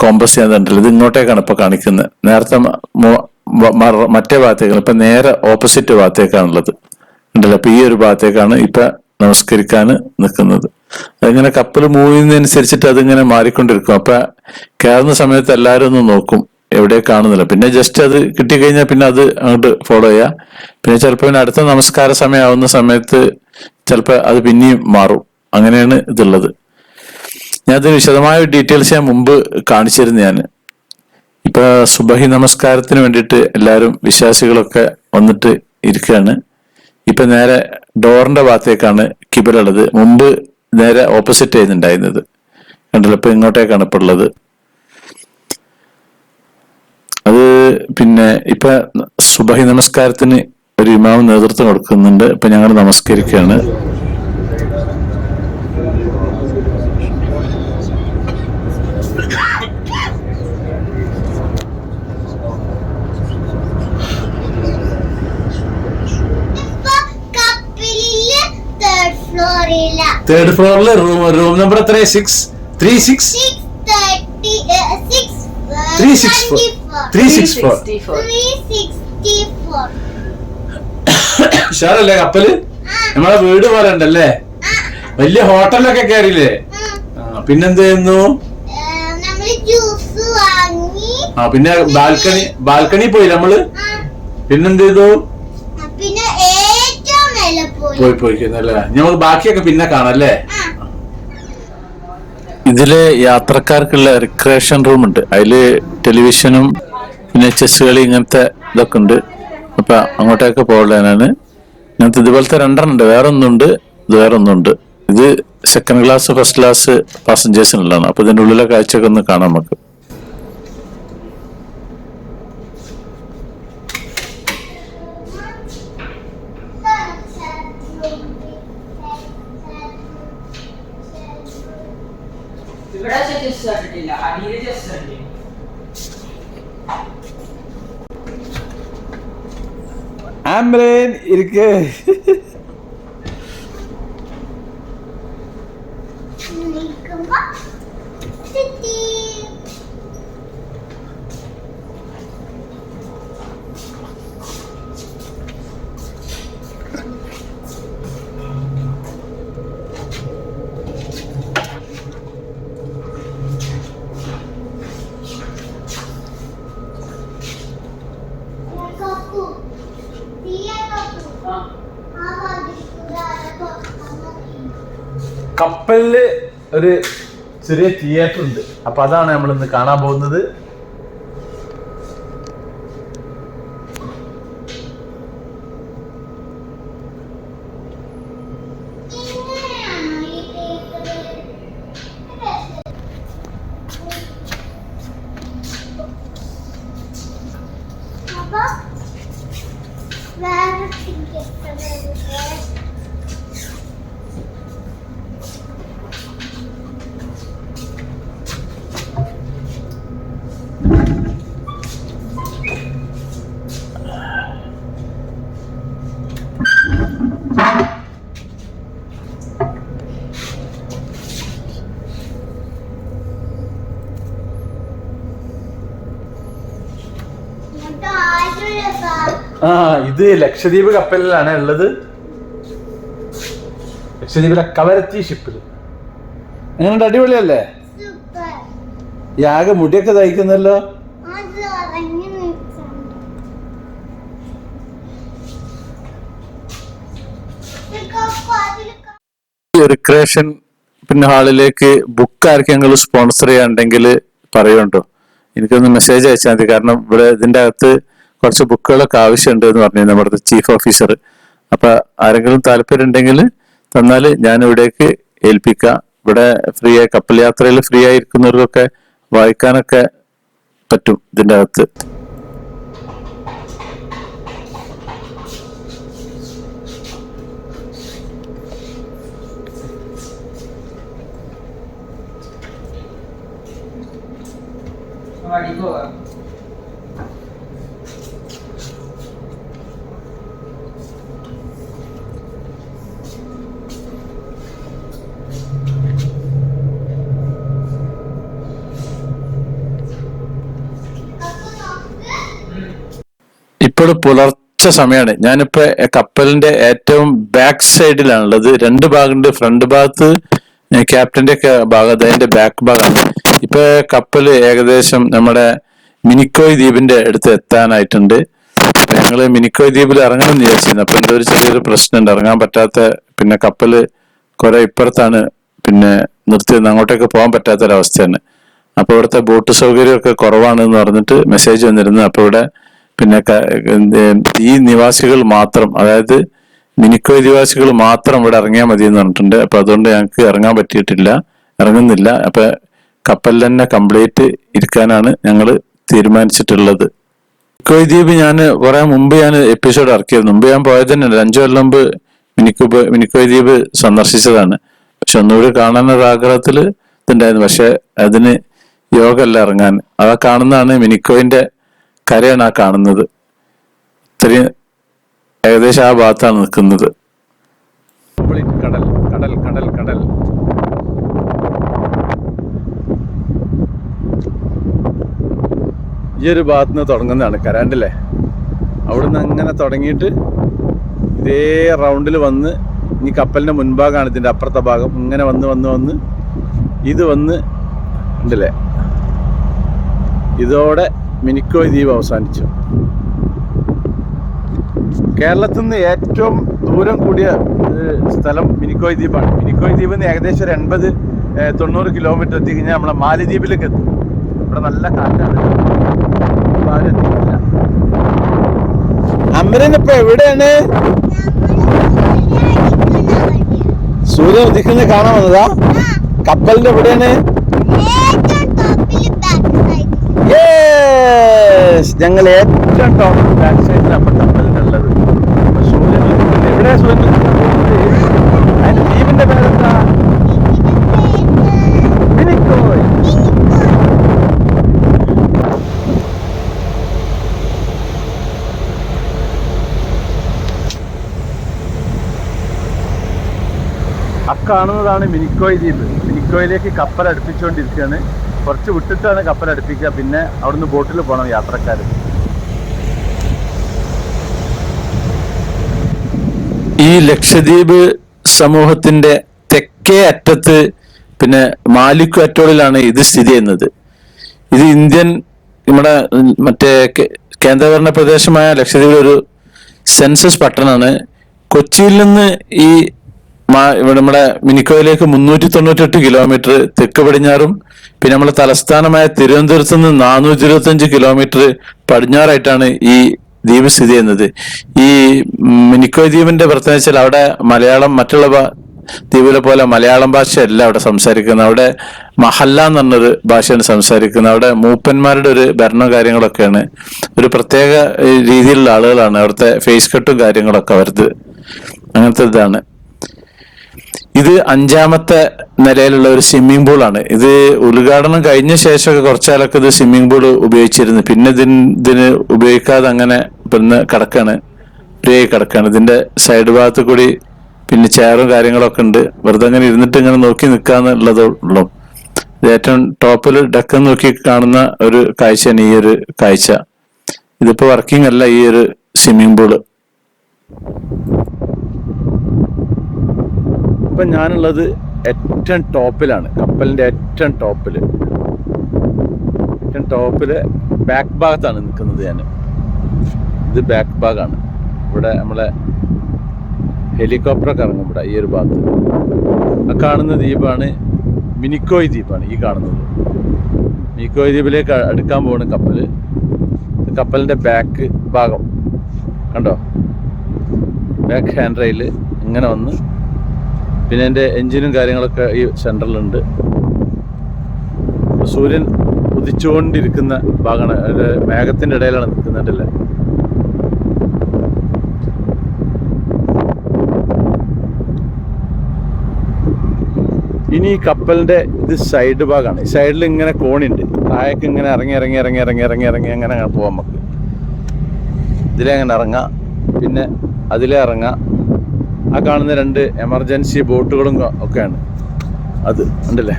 കോമ്പസ് ചെയ്യാൻ തന്നിട്ടില്ല. ഇത് ഇങ്ങോട്ടേക്കാണ് ഇപ്പൊ കാണിക്കുന്നത്. നേരത്തെ മറ്റേ ഭാഗത്തേക്കാണ്, ഇപ്പൊ നേരെ ഓപ്പോസിറ്റ് ഭാഗത്തേക്കാണുള്ളത് ഉണ്ടല്ലോ. അപ്പൊ ഈ ഒരു ഭാഗത്തേക്കാണ് ഇപ്പൊ നമസ്കരിക്കാൻ നിൽക്കുന്നത്. അതിങ്ങനെ കപ്പൽ മൂവ് ചെയ്യുന്നതനുസരിച്ചിട്ട് അതിങ്ങനെ മാറിക്കൊണ്ടിരിക്കും. അപ്പൊ കയറുന്ന സമയത്ത് എല്ലാവരും ഒന്ന് നോക്കും, എവിടെ കാണുന്നില്ല. പിന്നെ ജസ്റ്റ് അത് കിട്ടിക്കഴിഞ്ഞാൽ പിന്നെ അത് അങ്ങോട്ട് ഫോളോ ചെയ്യാം. പിന്നെ ചിലപ്പോൾ പിന്നെ അടുത്ത നമസ്കാര സമയം ആവുന്ന സമയത്ത് ചിലപ്പോൾ അത് പിന്നെയും മാറും. അങ്ങനെയാണ് ഇതുള്ളത്. ഞാനത് വിശദമായ ഡീറ്റെയിൽസ് ഞാൻ മുമ്പ് കാണിച്ചിരുന്നു. ഞാൻ ഇപ്പൊ സുബഹി നമസ്കാരത്തിന് വേണ്ടിയിട്ട് എല്ലാവരും വിശ്വാസികളൊക്കെ വന്നിട്ട് ഇരിക്കുകയാണ്. ഇപ്പൊ നേരെ ഡോറിന്റെ ഭാഗത്തേക്കാണ് കിബിലുള്ളത്. മുമ്പ് നേരെ ഓപ്പോസിറ്റ് ചെയ്യുന്നുണ്ടായിരുന്നത് കണ്ടല്ലോ. ഇപ്പൊ ഇങ്ങോട്ടേക്കാണ് ഇപ്പൊ ഉള്ളത്. അത് പിന്നെ ഇപ്പൊ സുബഹി നമസ്കാരത്തിന് ഒരു ഇമാം നേതൃത്വം കൊടുക്കുന്നുണ്ട്. ഇപ്പൊ ഞങ്ങൾ നമസ്കരിക്കുകയാണ്. തേർഡ് ഫ്ലോറില് റൂം നമ്പർ എത്ര? 364. ഉഷാറല്ലേ കപ്പല്? നമ്മളെ വീട് പോലെ ഉണ്ടല്ലേ? വലിയ ഹോട്ടലിലൊക്കെ കയറിയില്ലേ? പിന്നെന്ത് ചെയ്യുന്നു? പിന്നെ ബാൽക്കണി പോയി നമ്മള്. പിന്നെന്ത് ചെയ്തു? പോയിക്കുന്നല്ലേ. നമുക്ക് ബാക്കിയൊക്കെ പിന്നെ കാണാല്ലേ. ഇതില് യാത്രക്കാർക്കുള്ള റിക്രിയേഷൻ റൂം ഉണ്ട്. അതില് ടെലിവിഷനും പിന്നെ ചെസ് കളി ഇങ്ങനത്തെ ഇതൊക്കെ ഉണ്ട്. അപ്പൊ അങ്ങോട്ടേക്ക് പോകാനാണ്. ഇങ്ങനത്തെ ഇതുപോലത്തെ 2 ഉണ്ട്. വേറൊന്നുണ്ട്, ഇത് വേറൊന്നുണ്ട്. ഇത് സെക്കൻഡ് ക്ലാസ് ഫസ്റ്റ് ക്ലാസ് പാസഞ്ചേഴ്സിനുള്ളതാണ്. അപ്പൊ ഇതിന്റെ ഉള്ളിലെ കാഴ്ചയൊക്കെ ഒന്ന് കാണാം നമുക്ക്. ആംബ്രൻ ഇരിക്ക്. കപ്പലില് ഒരു ചെറിയ തിയേറ്റർ ഉണ്ട്. അപ്പൊ അതാണ് നമ്മൾ ഇന്ന് കാണാൻ പോകുന്നത്. ഇത് ലക്ഷദ്വീപ് കപ്പലിലാണ് ഉള്ളത്. ലക്ഷദ്വീപിലെ കവരത്തി ഷിപ്പിൽ. എങ്ങനെയുണ്ട്? അടിപൊളിയല്ലേ? ഈ ആകെ മുടിയൊക്കെ തയ്ക്കുന്നല്ലോ. റിക്രിയേഷൻ പിന്നെ ഹാളിലേക്ക് ബുക്ക് ആർക്കെങ്കിലും സ്പോൺസർ ചെയ്യാണ്ടെങ്കിൽ പറയുണ്ടോ? എനിക്കൊന്ന് മെസ്സേജ് അയച്ചാൽ മതി. കാരണം ഇവിടെ ഇതിന്റെ അകത്ത് കുറച്ച് ബുക്കുകളൊക്കെ ആവശ്യമുണ്ട് എന്ന് പറഞ്ഞു നമ്മുടെ ചീഫ് ഓഫീസർ. അപ്പൊ ആരെങ്കിലും താല്പര്യം ഉണ്ടെങ്കിൽ തന്നാൽ ഞാൻ ഇവിടേക്ക് ഏൽപ്പിക്കാം. ഇവിടെ ഫ്രീ ആയി കപ്പൽ യാത്രയിൽ ഫ്രീ ആയിരിക്കുന്നവർക്കൊക്കെ വായിക്കാനൊക്കെ പറ്റും ഇതിന്റെ അകത്ത്. ഇപ്പോൾ പുലർച്ചെ സമയമാണ്. ഞാനിപ്പോ കപ്പലിന്റെ ഏറ്റവും ബാക്ക് സൈഡിലാണുള്ളത്. രണ്ട് ഭാഗമുണ്ട്. ഫ്രണ്ട് ഭാഗത്ത് ക്യാപ്റ്റന്റെ ഒക്കെ ഭാഗം, അതിന്റെ ബാക്ക് ഭാഗമാണ്. ഇപ്പൊ കപ്പൽ ഏകദേശം നമ്മുടെ മിനിക്കോയ് ദ്വീപിന്റെ അടുത്ത് എത്താനായിട്ടുണ്ട്. ഞങ്ങള് മിനിക്കോയ് ദ്വീപിൽ ഇറങ്ങണം എന്ന് വിചാരിച്ചിരുന്നു. അപ്പൊ എന്തോ ഒരു ചെറിയൊരു പ്രശ്നമുണ്ട്, ഇറങ്ങാൻ പറ്റാത്ത. പിന്നെ കപ്പല് കുറെ ഇപ്പുറത്താണ് പിന്നെ നിർത്തിയത്, അങ്ങോട്ടേക്ക് പോകാൻ പറ്റാത്തൊരവസ്ഥയാണ്. അപ്പൊ ഇവിടുത്തെ ബോട്ട് സൗകര്യമൊക്കെ കുറവാണ് എന്ന് പറഞ്ഞിട്ട് മെസ്സേജ് വന്നിരുന്നു. അപ്പൊ ഇവിടെ പിന്നെ ഈ നിവാസികൾ മാത്രം, അതായത് മിനിക്കോയ് നിവാസികൾ മാത്രം ഇവിടെ ഇറങ്ങിയാൽ മതി എന്ന് പറഞ്ഞിട്ടുണ്ട്. അപ്പൊ അതുകൊണ്ട് ഞങ്ങൾക്ക് ഇറങ്ങാൻ പറ്റിയിട്ടില്ല, ഇറങ്ങുന്നില്ല. അപ്പൊ കപ്പലിൽ തന്നെ കംപ്ലീറ്റ് ഇരിക്കാനാണ് ഞങ്ങൾ തീരുമാനിച്ചിട്ടുള്ളത്. മിനിക്കോയ് ദ്വീപ് ഞാൻ കുറെ മുമ്പ് ഞാൻ എപ്പിസോഡ് ഇറക്കിയത്. മുമ്പ് ഞാൻ പോയത് തന്നെയല്ല, 5 കൊല്ലം മുമ്പ് മിനിക്കോയ് ദ്വീപ് സന്ദർശിച്ചതാണ്. പക്ഷെ ഒന്നുകൂടി കാണാനൊരു ആഗ്രഹത്തിൽ ഇതുണ്ടായിരുന്നു. പക്ഷെ അതിന് യോഗമല്ല ഇറങ്ങാൻ. അതാ കാണുന്നതാണ് മിനിക്കോയിന്റെ കരയാണ് ആ കാണുന്നത്. ഇത്രയും ഏകദേശം ആ ഭാഗത്താണ് നിൽക്കുന്നത്. കടൽ കടൽ കടൽ കടൽ. ഈ ഒരു ഭാഗത്ത് നിന്ന് തുടങ്ങുന്നതാണ് കരാണ്ടില്ലേ. അവിടുന്ന് അങ്ങനെ തുടങ്ങിയിട്ട് ഇതേ റൗണ്ടിൽ വന്ന് ഇനി കപ്പലിന്റെ മുൻഭാഗമാണ് ഇതിന്റെ അപ്പുറത്തെ ഭാഗം. ഇങ്ങനെ വന്ന് വന്ന് വന്ന് ഇത് വന്ന് ഉണ്ടല്ലേ, ഇതോടെ മിനിക്കോയ് ദ്വീപ് അവസാനിച്ചു. കേരളത്തിൽ നിന്ന് ഏറ്റവും ദൂരം കൂടിയ സ്ഥലം മിനിക്കോയ് ദ്വീപാണ്. മിനിക്കോയ് ദ്വീപിൽ നിന്ന് ഏകദേശം ഒരു 80-90 കിലോമീറ്റർ എത്തിക്കഴിഞ്ഞാൽ നമ്മളെ മാലിദ്വീപിലേക്ക് എത്തും. ഇവിടെ നല്ല കാറ്റാണ്. അമരനിപ്പോ എവിടെയാണ്? സൂര്യൻ ഉദിക്കുന്നത് കാണാൻ വന്നതാ? കപ്പലിന്റെ എവിടെയാണ്? ഞങ്ങൾ ഏറ്റവും ടോപ്പ് ബാക്ക് സൈഡിലാണ് കപ്പലിന്റെ ഉള്ളത്. സൂര്യൻ എവിടെ? സൂര്യൻ അതിന്റെ ദ്വീപിന്റെ പേരെന്താ? മിനിക്കോയ്. അക്കാണുന്നതാണ് മിനിക്കോയ് ദ്വീപ്. മിനിക്കോയിലേക്ക് കപ്പൽ അടുപ്പിച്ചുകൊണ്ടിരിക്കുകയാണ്. കുറച്ച് വിട്ടിട്ടാണ് കപ്പൽ അടുപ്പിക്കുക. പിന്നെ അവിടുന്ന് ബോട്ടിൽ പോകണം യാത്രക്കാർ. ഈ ലക്ഷദ്വീപ് സമൂഹത്തിന്റെ തെക്കേ അറ്റത്ത് പിന്നെ മാലിക്കു അറ്റോളിലാണ് ഇത് സ്ഥിതി ചെയ്യുന്നത്. ഇത് ഇന്ത്യൻ നമ്മുടെ മറ്റേ കേന്ദ്രഭരണ പ്രദേശമായ ലക്ഷദ്വീപിൽ ഒരു സെൻസസ് പട്ടണമാണ്. കൊച്ചിയിൽ നിന്ന് ഈ ഇവിടെ നമ്മുടെ മിനിക്കോയിലേക്ക് 398 കിലോമീറ്റർ തെക്ക് പടിഞ്ഞാറും പിന്നെ നമ്മുടെ തലസ്ഥാനമായ തിരുവനന്തപുരത്ത് നിന്ന് 425 കിലോമീറ്റർ പടിഞ്ഞാറായിട്ടാണ് ഈ ദ്വീപ് സ്ഥിതി ചെയ്യുന്നത്. ഈ മിനിക്കോയ് ദ്വീപിന്റെ പ്രത്യേകത വെച്ചാൽ അവിടെ മലയാളം മറ്റുള്ള ദ്വീപിലെ പോലെ മലയാളം ഭാഷയല്ല അവിടെ സംസാരിക്കുന്നത്. അവിടെ മഹല്ല എന്ന് പറഞ്ഞൊരു ഭാഷയാണ് സംസാരിക്കുന്നത്. അവിടെ മൂപ്പന്മാരുടെ ഒരു ഭരണവും കാര്യങ്ങളൊക്കെയാണ്. ഒരു പ്രത്യേക രീതിയിലുള്ള ആളുകളാണ്. അവിടുത്തെ ഫേസ് കട്ടും കാര്യങ്ങളൊക്കെ അവരത് അങ്ങനത്തെ ഇതാണ്. ഇത് 5ാമത്തെ നിലയിലുള്ള ഒരു സ്വിമ്മിംഗ് പൂളാണ്. ഇത് ഉദ്ഘാടനം കഴിഞ്ഞ ശേഷമൊക്കെ കുറച്ചാലൊക്കെ ഇത് സ്വിമ്മിംഗ് പൂൾ ഉപയോഗിച്ചിരുന്നു. പിന്നെ ഇതിന് ഉപയോഗിക്കാതെ അങ്ങനെ പിന്നെ കിടക്കാണ്, ഫ്രീ ആയി കിടക്കാണ്. ഇതിന്റെ സൈഡ് ഭാഗത്ത് കൂടി പിന്നെ ചെയറും കാര്യങ്ങളൊക്കെ ഉണ്ട്. വെറുതെ അങ്ങനെ ഇരുന്നിട്ട് ഇങ്ങനെ നോക്കി നിൽക്കാന്നുള്ളതേ ഉള്ളൂ. ഇത് ഏറ്റവും ടോപ്പിൽ ഡെക്കം നോക്കി കാണുന്ന ഒരു കാഴ്ചയാണ് ഈ ഒരു കാഴ്ച. ഇതിപ്പോ വർക്കിംഗ് അല്ല ഈ ഒരു സ്വിമ്മിംഗ് പൂള്. ഇപ്പൊ ഞാനുള്ളത് ഏറ്റവും ടോപ്പിലാണ്, കപ്പലിന്റെ ഏറ്റവും ടോപ്പില് ബാക്ക് ഭാഗത്താണ് നിൽക്കുന്നത് ഞാൻ. ഇത് ബാക്ക് ഭാഗമാണ്. ഇവിടെ നമ്മളെ ഹെലികോപ്റ്ററൊക്കെ ഇറങ്ങും ഇവിടെ ഈ ഒരു ഭാഗത്ത്. ആ കാണുന്ന ദ്വീപാണ് മിനിക്കോയ് ദ്വീപാണ് ഈ കാണുന്നത്. മിനിക്കോയ് ദ്വീപിലേക്ക് അടുക്കാൻ പോകുന്ന കപ്പലിന്റെ ബാക്ക് ഭാഗം കണ്ടോ, ബാക്ക് ഹാൻഡ് റെയില് ഇങ്ങനെ വന്ന് പിന്നെ എൻ്റെ എൻജിനും കാര്യങ്ങളൊക്കെ ഈ സെൻറ്ററിലുണ്ട്. സൂര്യൻ ഉദിച്ചുകൊണ്ടിരിക്കുന്ന ഭാഗമാണ്, മേഘത്തിൻ്റെ ഇടയിലാണ് നിൽക്കുന്നുണ്ടല്ലേ. ഇനി ഈ കപ്പലിൻ്റെ ഇത് സൈഡ് ഭാഗമാണ്. ഈ സൈഡിൽ ഇങ്ങനെ കോണിണ്ട്, താഴേക്ക് ഇങ്ങനെ ഇറങ്ങി അങ്ങനെ പോവാം. നമുക്ക് ഇതിലെ അങ്ങനെ ഇറങ്ങാം, പിന്നെ അതിലേ ഇറങ്ങാം. ആ കാണുന്ന 2 എമർജൻസി ബോട്ടുകളും ഒക്കെയാണ് അത് ഉണ്ടല്ലേ.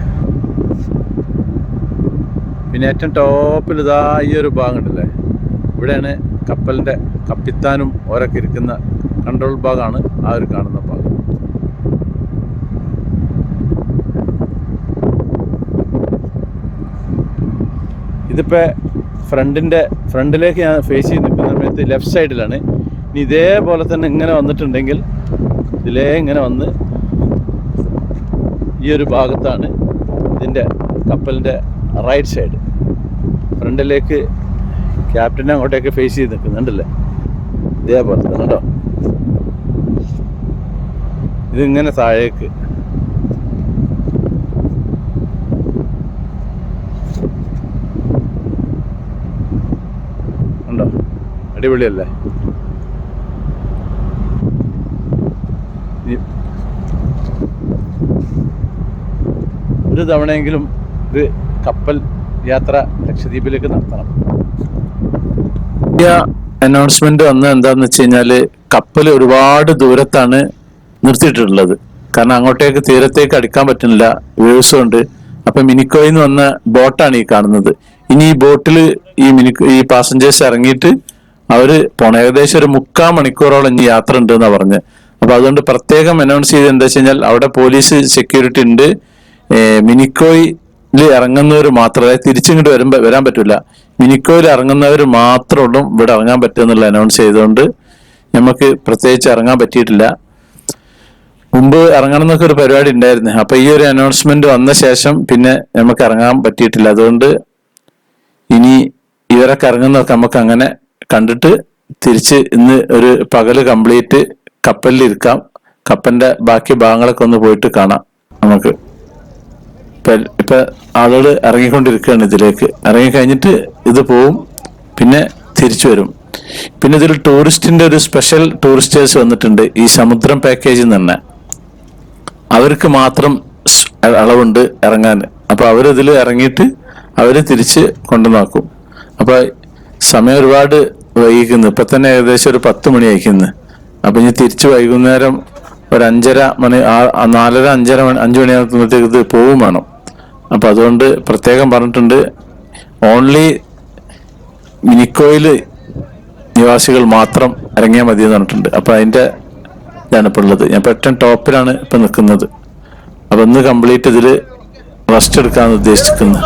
പിന്നെ ഏറ്റവും ടോപ്പിൽ ഇതാ ഈ ഒരു ഭാഗം ഉണ്ടല്ലേ, ഇവിടെയാണ് കപ്പലിൻ്റെ കപ്പിത്താനും ഓരൊക്കെ ഇരിക്കുന്ന കൺട്രോൾ ഭാഗമാണ് ആ ഒരു കാണുന്ന ഭാഗം. ഇതിപ്പോൾ ഫ്രണ്ടിലേക്ക് ഞാൻ ഫേസ് ചെയ്ത് നിൽക്കുന്ന സമയത്ത് ലെഫ്റ്റ് സൈഡിലാണ്. ഇനി ഇതേപോലെ തന്നെ ഇങ്ങനെ വന്നിട്ടുണ്ടെങ്കിൽ ഇതിലേ ഇങ്ങനെ വന്ന് ഈ ഒരു ഭാഗത്താണ് ഇതിൻ്റെ കപ്പലിൻ്റെ റൈറ്റ് സൈഡ്. ഫ്രണ്ടിലേക്ക് ക്യാപ്റ്റനെ അങ്ങോട്ടേക്ക് ഫേസ് ചെയ്ത് നിൽക്കുന്നുണ്ടല്ലേ, ഇതേപോലെ തന്നെ കേട്ടോ. ഇതിങ്ങനെ താഴേക്ക് ഉണ്ടോ, അടിപൊളിയല്ലേ. ഒരു തവണയെങ്കിലും ഒരു കപ്പൽ യാത്ര ലക്ഷദ്വീപിലേക്ക് നടത്തണം. അനൗൺസ്മെന്റ് വന്നത് എന്താന്ന് വെച്ച് കഴിഞ്ഞാല് കപ്പൽ ഒരുപാട് ദൂരത്താണ് നിർത്തിയിട്ടുള്ളത്. കാരണം അങ്ങോട്ടേക്ക് തീരത്തേക്ക് അടുക്കാൻ പറ്റുന്നില്ല, വേവ്സ് കൊണ്ട്. അപ്പൊ മിനിക്കോയിൽ നിന്ന് വന്ന ബോട്ടാണ് ഈ കാണുന്നത്. ഇനി ഈ ബോട്ടിൽ ഈ പാസഞ്ചേഴ്സ് ഇറങ്ങിയിട്ട് അവര് പോണ ഏകദേശം ഒരു 3/4 മണിക്കൂറോളം ഇനി യാത്ര ഉണ്ട് എന്നാ പറഞ്ഞത്. അപ്പൊ അതുകൊണ്ട് പ്രത്യേകം അനൗൺസ് ചെയ്ത് എന്താ വെച്ച് കഴിഞ്ഞാൽ അവിടെ പോലീസ് സെക്യൂരിറ്റി ഉണ്ട്. മിനിക്കോയിൽ ഇറങ്ങുന്നവർ മാത്രമേ തിരിച്ചിങ്ങോട്ട് വരാൻ പറ്റില്ല. മിനിക്കോയിൽ ഇറങ്ങുന്നവർ മാത്രമുള്ളൂ ഇവിടെ ഇറങ്ങാൻ പറ്റുക എന്നുള്ള അനൗൺസ് ചെയ്തുകൊണ്ട് നമുക്ക് പ്രത്യേകിച്ച് ഇറങ്ങാൻ പറ്റിയിട്ടില്ല. മുമ്പ് ഇറങ്ങണം എന്നൊക്കെ ഒരു പരിപാടി ഉണ്ടായിരുന്നു. അപ്പൊ ഈ ഒരു അനൗൺസ്മെന്റ് വന്ന ശേഷം പിന്നെ നമുക്ക് ഇറങ്ങാൻ പറ്റിയിട്ടില്ല. അതുകൊണ്ട് ഇനി ഇവരൊക്കെ ഇറങ്ങുന്നതൊക്കെ നമുക്ക് അങ്ങനെ കണ്ടിട്ട് തിരിച്ച് ഇന്ന് ഒരു പകല് കംപ്ലീറ്റ് കപ്പലിൽ ഇരിക്കാം. കപ്പലിന്റെ ബാക്കി ഭാഗങ്ങളൊക്കെ ഒന്ന് പോയിട്ട് കാണാം നമുക്ക്. ഇപ്പൊ ആളുകൾ ഇറങ്ങിക്കൊണ്ടിരിക്കുകയാണ്. ഇതിലേക്ക് ഇറങ്ങി കഴിഞ്ഞിട്ട് ഇത് പോവും, പിന്നെ തിരിച്ചു വരും. പിന്നെ ഇതിൽ ടൂറിസ്റ്റിന്റെ ഒരു സ്പെഷ്യൽ ടൂറിസ്റ്റേഴ്സ് വന്നിട്ടുണ്ട്. ഈ സമുദ്രം പാക്കേജിൽ തന്നെ അവർക്ക് മാത്രം അളവുണ്ട് ഇറങ്ങാൻ. അപ്പൊ അവരിതിൽ ഇറങ്ങിയിട്ട് അവര് തിരിച്ച് കൊണ്ടുവന്നാക്കും. അപ്പൊ സമയം ഒരുപാട് വൈകിക്കുന്നു. ഇപ്പൊ തന്നെ ഏകദേശം ഒരു 10 മണി അയക്കുന്നു. അപ്പൊ ഇനി തിരിച്ച് വൈകുന്നേരം ഒരു 5:30 മണി 4:30 5 മണിയാകുമ്പോഴത്തേക്ക് ഇത് പോവും വേണം. അപ്പൊ അതുകൊണ്ട് പ്രത്യേകം പറഞ്ഞിട്ടുണ്ട്, ഓൺലി മിനിക്കോയിൽ നിവാസികൾ മാത്രം ഇറങ്ങിയാൽ മതി എന്ന് പറഞ്ഞിട്ടുണ്ട്. അപ്പൊ അതിന്റെ ഇതാണ് ഇപ്പൊ ഉള്ളത്. ഞാൻ ഏറ്റവും ടോപ്പിലാണ് ഇപ്പൊ നിൽക്കുന്നത്. അപ്പൊ ഇന്ന് കംപ്ലീറ്റ് ഇതില് റെസ്റ്റ് എടുക്കാന്ന് ഉദ്ദേശിക്കുന്നത്.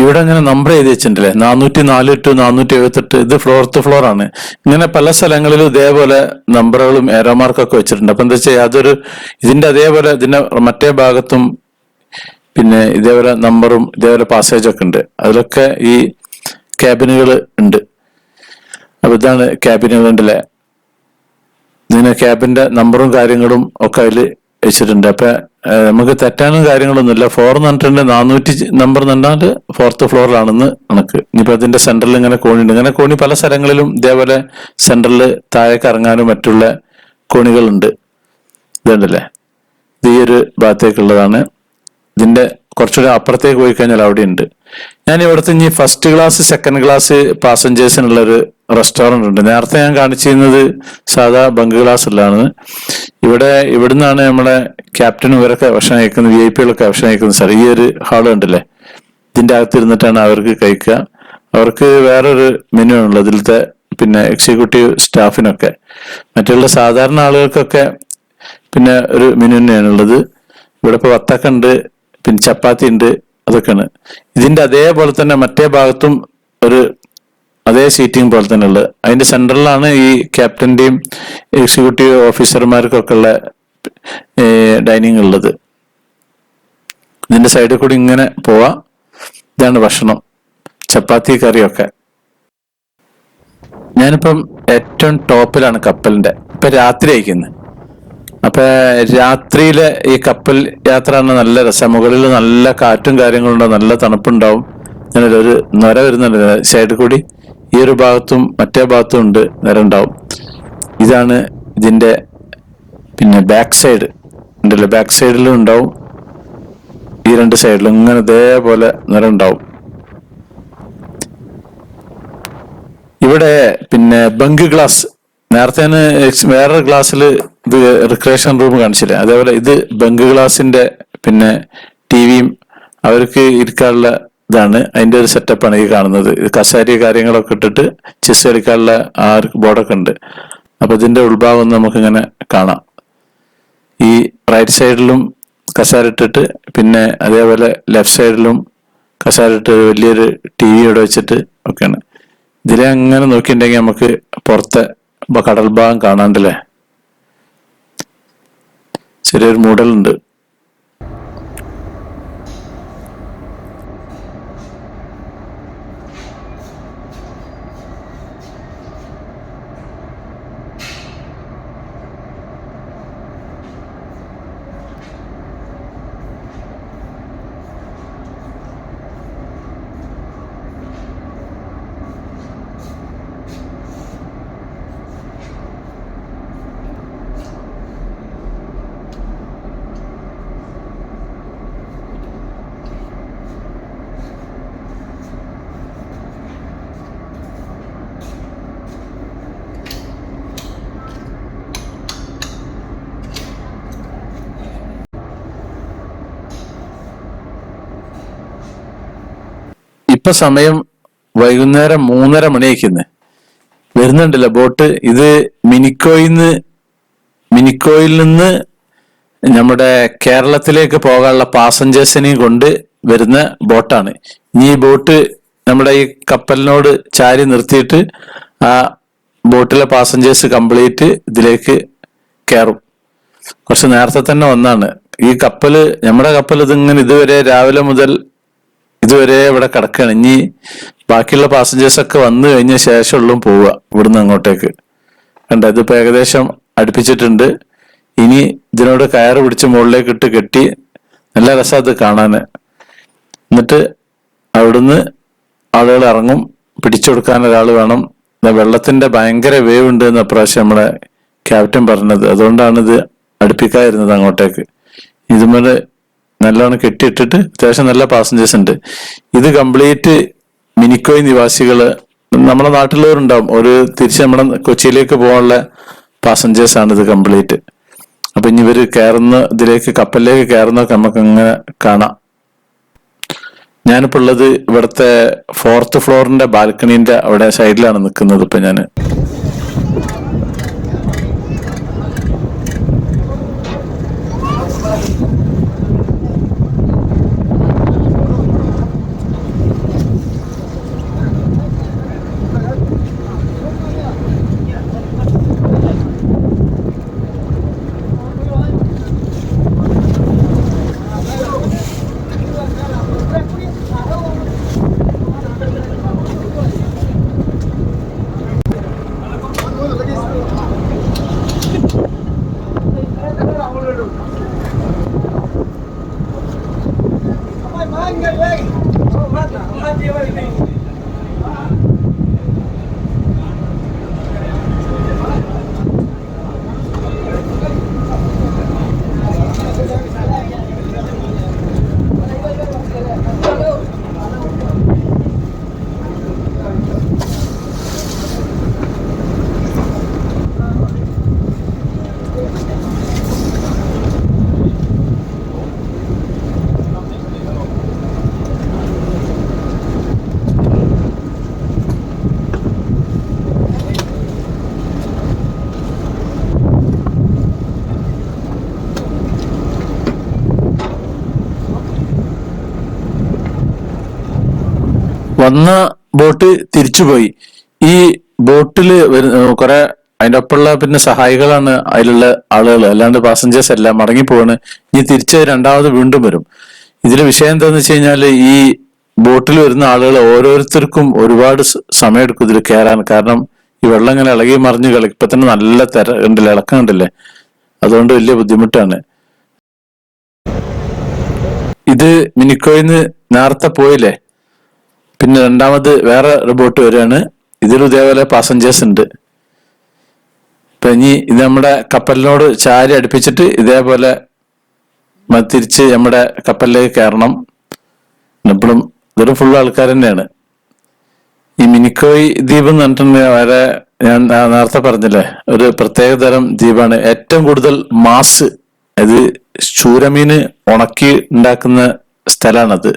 ഇവിടെ അങ്ങനെ നമ്പർ എഴുതി വെച്ചിട്ടുണ്ടല്ലേ, 404 ടു 478. ഇത് ഫ്ലോർ ഫ്ലോർ ആണ്. ഇങ്ങനെ പല സ്ഥലങ്ങളിലും ഇതേപോലെ നമ്പറുകളും ഏറോ മാർക്കൊക്കെ വെച്ചിട്ടുണ്ട്. അപ്പൊ എന്താ വെച്ചാൽ അതൊരു ഇതിന്റെ അതേപോലെ ഇതിന്റെ മറ്റേ ഭാഗത്തും പിന്നെ ഇതേപോലെ നമ്പറും ഇതേപോലെ പാസേജ് ഒക്കെ ഉണ്ട്. അതിലൊക്കെ ഈ ക്യാബിനുകൾ ഉണ്ട്. അപ്പൊ ഇതാണ് ക്യാബിനുകൾ ഉണ്ടല്ലേ, ഇതിന് ക്യാബിന്റെ നമ്പറും കാര്യങ്ങളും ഒക്കെ അതിൽ വെച്ചിട്ടുണ്ട്. അപ്പൊ നമുക്ക് തെറ്റാനും കാര്യങ്ങളൊന്നുമില്ല. 4 എന്ന് പറഞ്ഞിട്ടുണ്ട്, 400 നമ്പർ പറഞ്ഞാൽ 4th ഫ്ലോറിലാണെന്ന് കണക്ക്. ഇനിയിപ്പോ അതിന്റെ സെന്ററിൽ ഇങ്ങനെ കോണിയുണ്ട്. ഇങ്ങനെ കോണി പല സ്ഥലങ്ങളിലും ഇതേപോലെ സെന്ററിൽ താഴേക്ക് ഇറങ്ങാനും മറ്റുള്ള കോണികളുണ്ട്. ഇതുണ്ടല്ലേ, ഇത് ഈ ഒരു ഭാഗത്തേക്കുള്ളതാണ്. ഇതിന്റെ കുറച്ചുകൂടെ അപ്പുറത്തേക്ക് പോയി കഴിഞ്ഞാൽ അവിടെ ഉണ്ട്. ഞാൻ ഇവിടുത്തെ ഇനി ഫസ്റ്റ് ക്ലാസ് സെക്കൻഡ് ക്ലാസ് പാസഞ്ചേഴ്സിനുള്ള ഒരു റെസ്റ്റോറന്റ് ഉണ്ട്. നേരത്തെ ഞാൻ കാണിച്ചിരുന്നത് സാധാ ബങ്ക് ക്ലാസ്സിലാണ്. ഇവിടുന്നാണ് നമ്മളെ ക്യാപ്റ്റനും ഇവരൊക്കെ ഭക്ഷണം കഴിക്കുന്നത്, VIP ഭക്ഷണം കഴിക്കുന്ന സ്ഥലം. ഈ ഒരു ഹാള് ഉണ്ടല്ലേ, ഇതിന്റെ അകത്ത് ഇരുന്നിട്ടാണ് അവർക്ക് കഴിക്കുക. അവർക്ക് വേറൊരു മെനു ആണുള്ളത് ഇതിലത്തെ, പിന്നെ എക്സിക്യൂട്ടീവ് സ്റ്റാഫിനൊക്കെ. മറ്റുള്ള സാധാരണ ആളുകൾക്കൊക്കെ പിന്നെ ഒരു മെനു തന്നെയാണുള്ളത്. ഇവിടെ ഇപ്പൊ വത്തക്ക ഉണ്ട്, പിന്നെ ചപ്പാത്തി ഉണ്ട്, അതൊക്കെയാണ്. ഇതിന്റെ അതേപോലെ തന്നെ മറ്റേ ഭാഗത്തും ഒരു അതേ സീറ്റിംഗ് പോലെ തന്നെ ഉള്ളത്. അതിന്റെ സെന്ററിലാണ് ഈ ക്യാപ്റ്റന്റെയും എക്സിക്യൂട്ടീവ് ഓഫീസർമാർക്കൊക്കെ ഉള്ള ഡൈനിങ് ഉള്ളത്. ഇതിന്റെ സൈഡിൽ കൂടി ഇങ്ങനെ പോവാ. ഇതാണ് ഭക്ഷണം, ചപ്പാത്തി കറിയൊക്കെ. ഞാനിപ്പം ഏറ്റവും ടോപ്പിലാണ് കപ്പലിന്റെ. ഇപ്പൊ രാത്രി അയക്കുന്നത്. അപ്പൊ രാത്രിയിലെ ഈ കപ്പൽ യാത്ര നല്ല രസം. മുകളിൽ നല്ല കാറ്റും കാര്യങ്ങളും ഉണ്ടാവും, നല്ല തണുപ്പുണ്ടാവും. അങ്ങനെ ഒരു നൊര വരുന്നുണ്ട് സൈഡിൽ കൂടി. ഈ ഒരു ഭാഗത്തും മറ്റേ ഭാഗത്തും ഉണ്ട്, നിര ഉണ്ടാവും. ഇതാണ് ഇതിന്റെ പിന്നെ ബാക്ക് സൈഡ് ഉണ്ടല്ലോ, ബാക്ക് സൈഡിലും ഉണ്ടാവും, ഈ 2 സൈഡിലും ഇങ്ങനെ ഇതേപോലെ നിര ഉണ്ടാവും. ഇവിടെ പിന്നെ ബങ്ക് ഗ്ലാസ്, നേരത്തെ വേറൊരു ക്ലാസ്സിൽ ഇത് റിക്രിയേഷൻ റൂം കാണിച്ചില്ലേ, അതേപോലെ ഇത് ബങ്ക് ഗ്ലാസിന്റെ പിന്നെ ടിവിയും അവർക്ക് ഇരിക്കാനുള്ള ഇതാണ്. അതിന്റെ ഒരു സെറ്റപ്പാണ് ഈ കാണുന്നത്. കസാരി കാര്യങ്ങളൊക്കെ ഇട്ടിട്ട് ചെസ് കളിക്കാനുള്ള ആ ഒരു ബോർഡൊക്കെ ഉണ്ട്. അപ്പൊ ഇതിന്റെ ഉൾഭാഗം നമുക്കിങ്ങനെ കാണാം. ഈ റൈറ്റ് സൈഡിലും കസാര ഇട്ടിട്ട്, പിന്നെ അതേപോലെ ലെഫ്റ്റ് സൈഡിലും കസാര ഇട്ട് വലിയൊരു TV ഇവിടെ വെച്ചിട്ട് ഒക്കെയാണ്. ഇതിലെ അങ്ങനെ നോക്കിയിട്ടുണ്ടെങ്കിൽ നമുക്ക് പുറത്തെ കടൽ ഭാഗം കാണാണ്ടല്ലേ, ചെറിയൊരു മൂടലുണ്ട്. ഇപ്പൊ സമയം വൈകുന്നേരം 3:30 മണിയായിരിക്കുന്നു. വരുന്നുണ്ടല്ലോ ബോട്ട്. ഇത് മിനിക്കോയിൽ നിന്ന് നമ്മുടെ കേരളത്തിലേക്ക് പോകാനുള്ള പാസഞ്ചേഴ്സിനെയും കൊണ്ട് വരുന്ന ബോട്ടാണ്. ഇനി ഈ ബോട്ട് നമ്മുടെ ഈ കപ്പലിനോട് ചാരി നിർത്തിയിട്ട് ആ ബോട്ടിലെ പാസഞ്ചേഴ്സ് കംപ്ലീറ്റ് ഇതിലേക്ക് കയറും. കുറച്ച് നേരത്തെ തന്നെ വന്നാണ്. ഈ കപ്പല്, നമ്മുടെ കപ്പൽ ഇതിങ്ങനെ ഇതുവരെ രാവിലെ മുതൽ ഇതുവരെ ഇവിടെ കിടക്കുകയാണ്. ഇനി ബാക്കിയുള്ള പാസഞ്ചേഴ്സ് ഒക്കെ വന്നു കഴിഞ്ഞ ശേഷമുള്ളൂ പോവുക ഇവിടുന്ന് അങ്ങോട്ടേക്ക്. കണ്ട, ഇതിപ്പോ ഏകദേശം അടുപ്പിച്ചിട്ടുണ്ട്. ഇനി ഇതിനോട് കയറ് പിടിച്ച് മുകളിലേക്ക് ഇട്ട് കെട്ടി, നല്ല രസം അത് കാണാന്. എന്നിട്ട് അവിടുന്ന് ആളുകൾ ഇറങ്ങും. പിടിച്ചു കൊടുക്കാൻ ഒരാൾ വേണം. വെള്ളത്തിന്റെ ഭയങ്കര വേവ് ഉണ്ട് എന്ന പ്രാവശ്യം നമ്മളെ ക്യാപ്റ്റൻ പറഞ്ഞത്. അതുകൊണ്ടാണ് ഇത് അടുപ്പിക്കാതിരുന്നത് അങ്ങോട്ടേക്ക്. ഇതുപോലെ നല്ലോണം കെട്ടിയിട്ടിട്ട് അത്യാവശ്യം നല്ല പാസഞ്ചേഴ്സ് ഉണ്ട്. ഇത് കംപ്ലീറ്റ് മിനിക്കോയ് നിവാസികള്, നമ്മുടെ നാട്ടിലുള്ളവരുണ്ടാവും, ഒരു തിരിച്ച് നമ്മുടെ കൊച്ചിയിലേക്ക് പോകാനുള്ള പാസഞ്ചേഴ്സ് ആണ് ഇത് കംപ്ലീറ്റ്. അപ്പൊ ഇനി ഇവര് കയറുന്ന ഇതിലേക്ക്, കപ്പലിലേക്ക് കയറുന്നൊക്കെ നമുക്ക് അങ്ങനെ കാണാം. ഞാനിപ്പോ ഉള്ളത് ഇവിടുത്തെ 4th ഫ്ലോറിന്റെ ബാൽക്കണീന്റെ അവിടെ സൈഡിലാണ് നിൽക്കുന്നത് ഇപ്പൊ ഞാന്. വന്ന ബോട്ട് തിരിച്ചുപോയി. ഈ ബോട്ടില് കുറെ അതിന്റെ ഒപ്പമുള്ള പിന്നെ സഹായികളാണ് അതിലുള്ള ആളുകൾ, അല്ലാണ്ട് പാസഞ്ചേഴ്സ് എല്ലാം മടങ്ങിപ്പോവാണ്. ഇനി തിരിച്ച് രണ്ടാമത് വീണ്ടും വരും. ഇതിലെ വിഷയം എന്താന്ന് വെച്ച് കഴിഞ്ഞാല്, ഈ ബോട്ടിൽ വരുന്ന ആളുകൾ ഓരോരുത്തർക്കും ഒരുപാട് സമയം എടുക്കും ഇതിൽ കയറാൻ. കാരണം ഈ വെള്ളം ഇങ്ങനെ ഇളകി മറിഞ്ഞ് ഇപ്പൊ തന്നെ നല്ല ഉണ്ടല്ലേ, ഇളക്കം ഉണ്ടല്ലേ, അതുകൊണ്ട് വലിയ ബുദ്ധിമുട്ടാണ്. ഇത് മിനിക്കോയിന്ന് നേരത്തെ പോയില്ലേ, പിന്നെ രണ്ടാമത് വേറെ ഒരു ബോട്ട് വരികയാണ്. ഇതിലും ഇതേപോലെ പാസഞ്ചേഴ്സ് ഉണ്ട്. ഇപ്പൊ ഇനി ഇത് നമ്മുടെ കപ്പലിനോട് ചാരി അടുപ്പിച്ചിട്ട് ഇതേപോലെ തിരിച്ച് നമ്മുടെ കപ്പലിലേക്ക് കയറണം. എപ്പോഴും ഇതൊരു ഫുൾ ആൾക്കാർ തന്നെയാണ്. ഈ മിനിക്കോയ് ദ്വീപ് എന്ന് പറഞ്ഞിട്ടുണ്ടെങ്കിൽ വളരെ, ഞാൻ നേരത്തെ പറഞ്ഞില്ലേ, ഒരു പ്രത്യേക തരം ദ്വീപാണ്. ഏറ്റവും കൂടുതൽ മാസ്, അത് ചൂരമീന് ഉണക്കി ഉണ്ടാക്കുന്ന സ്ഥലമാണത്.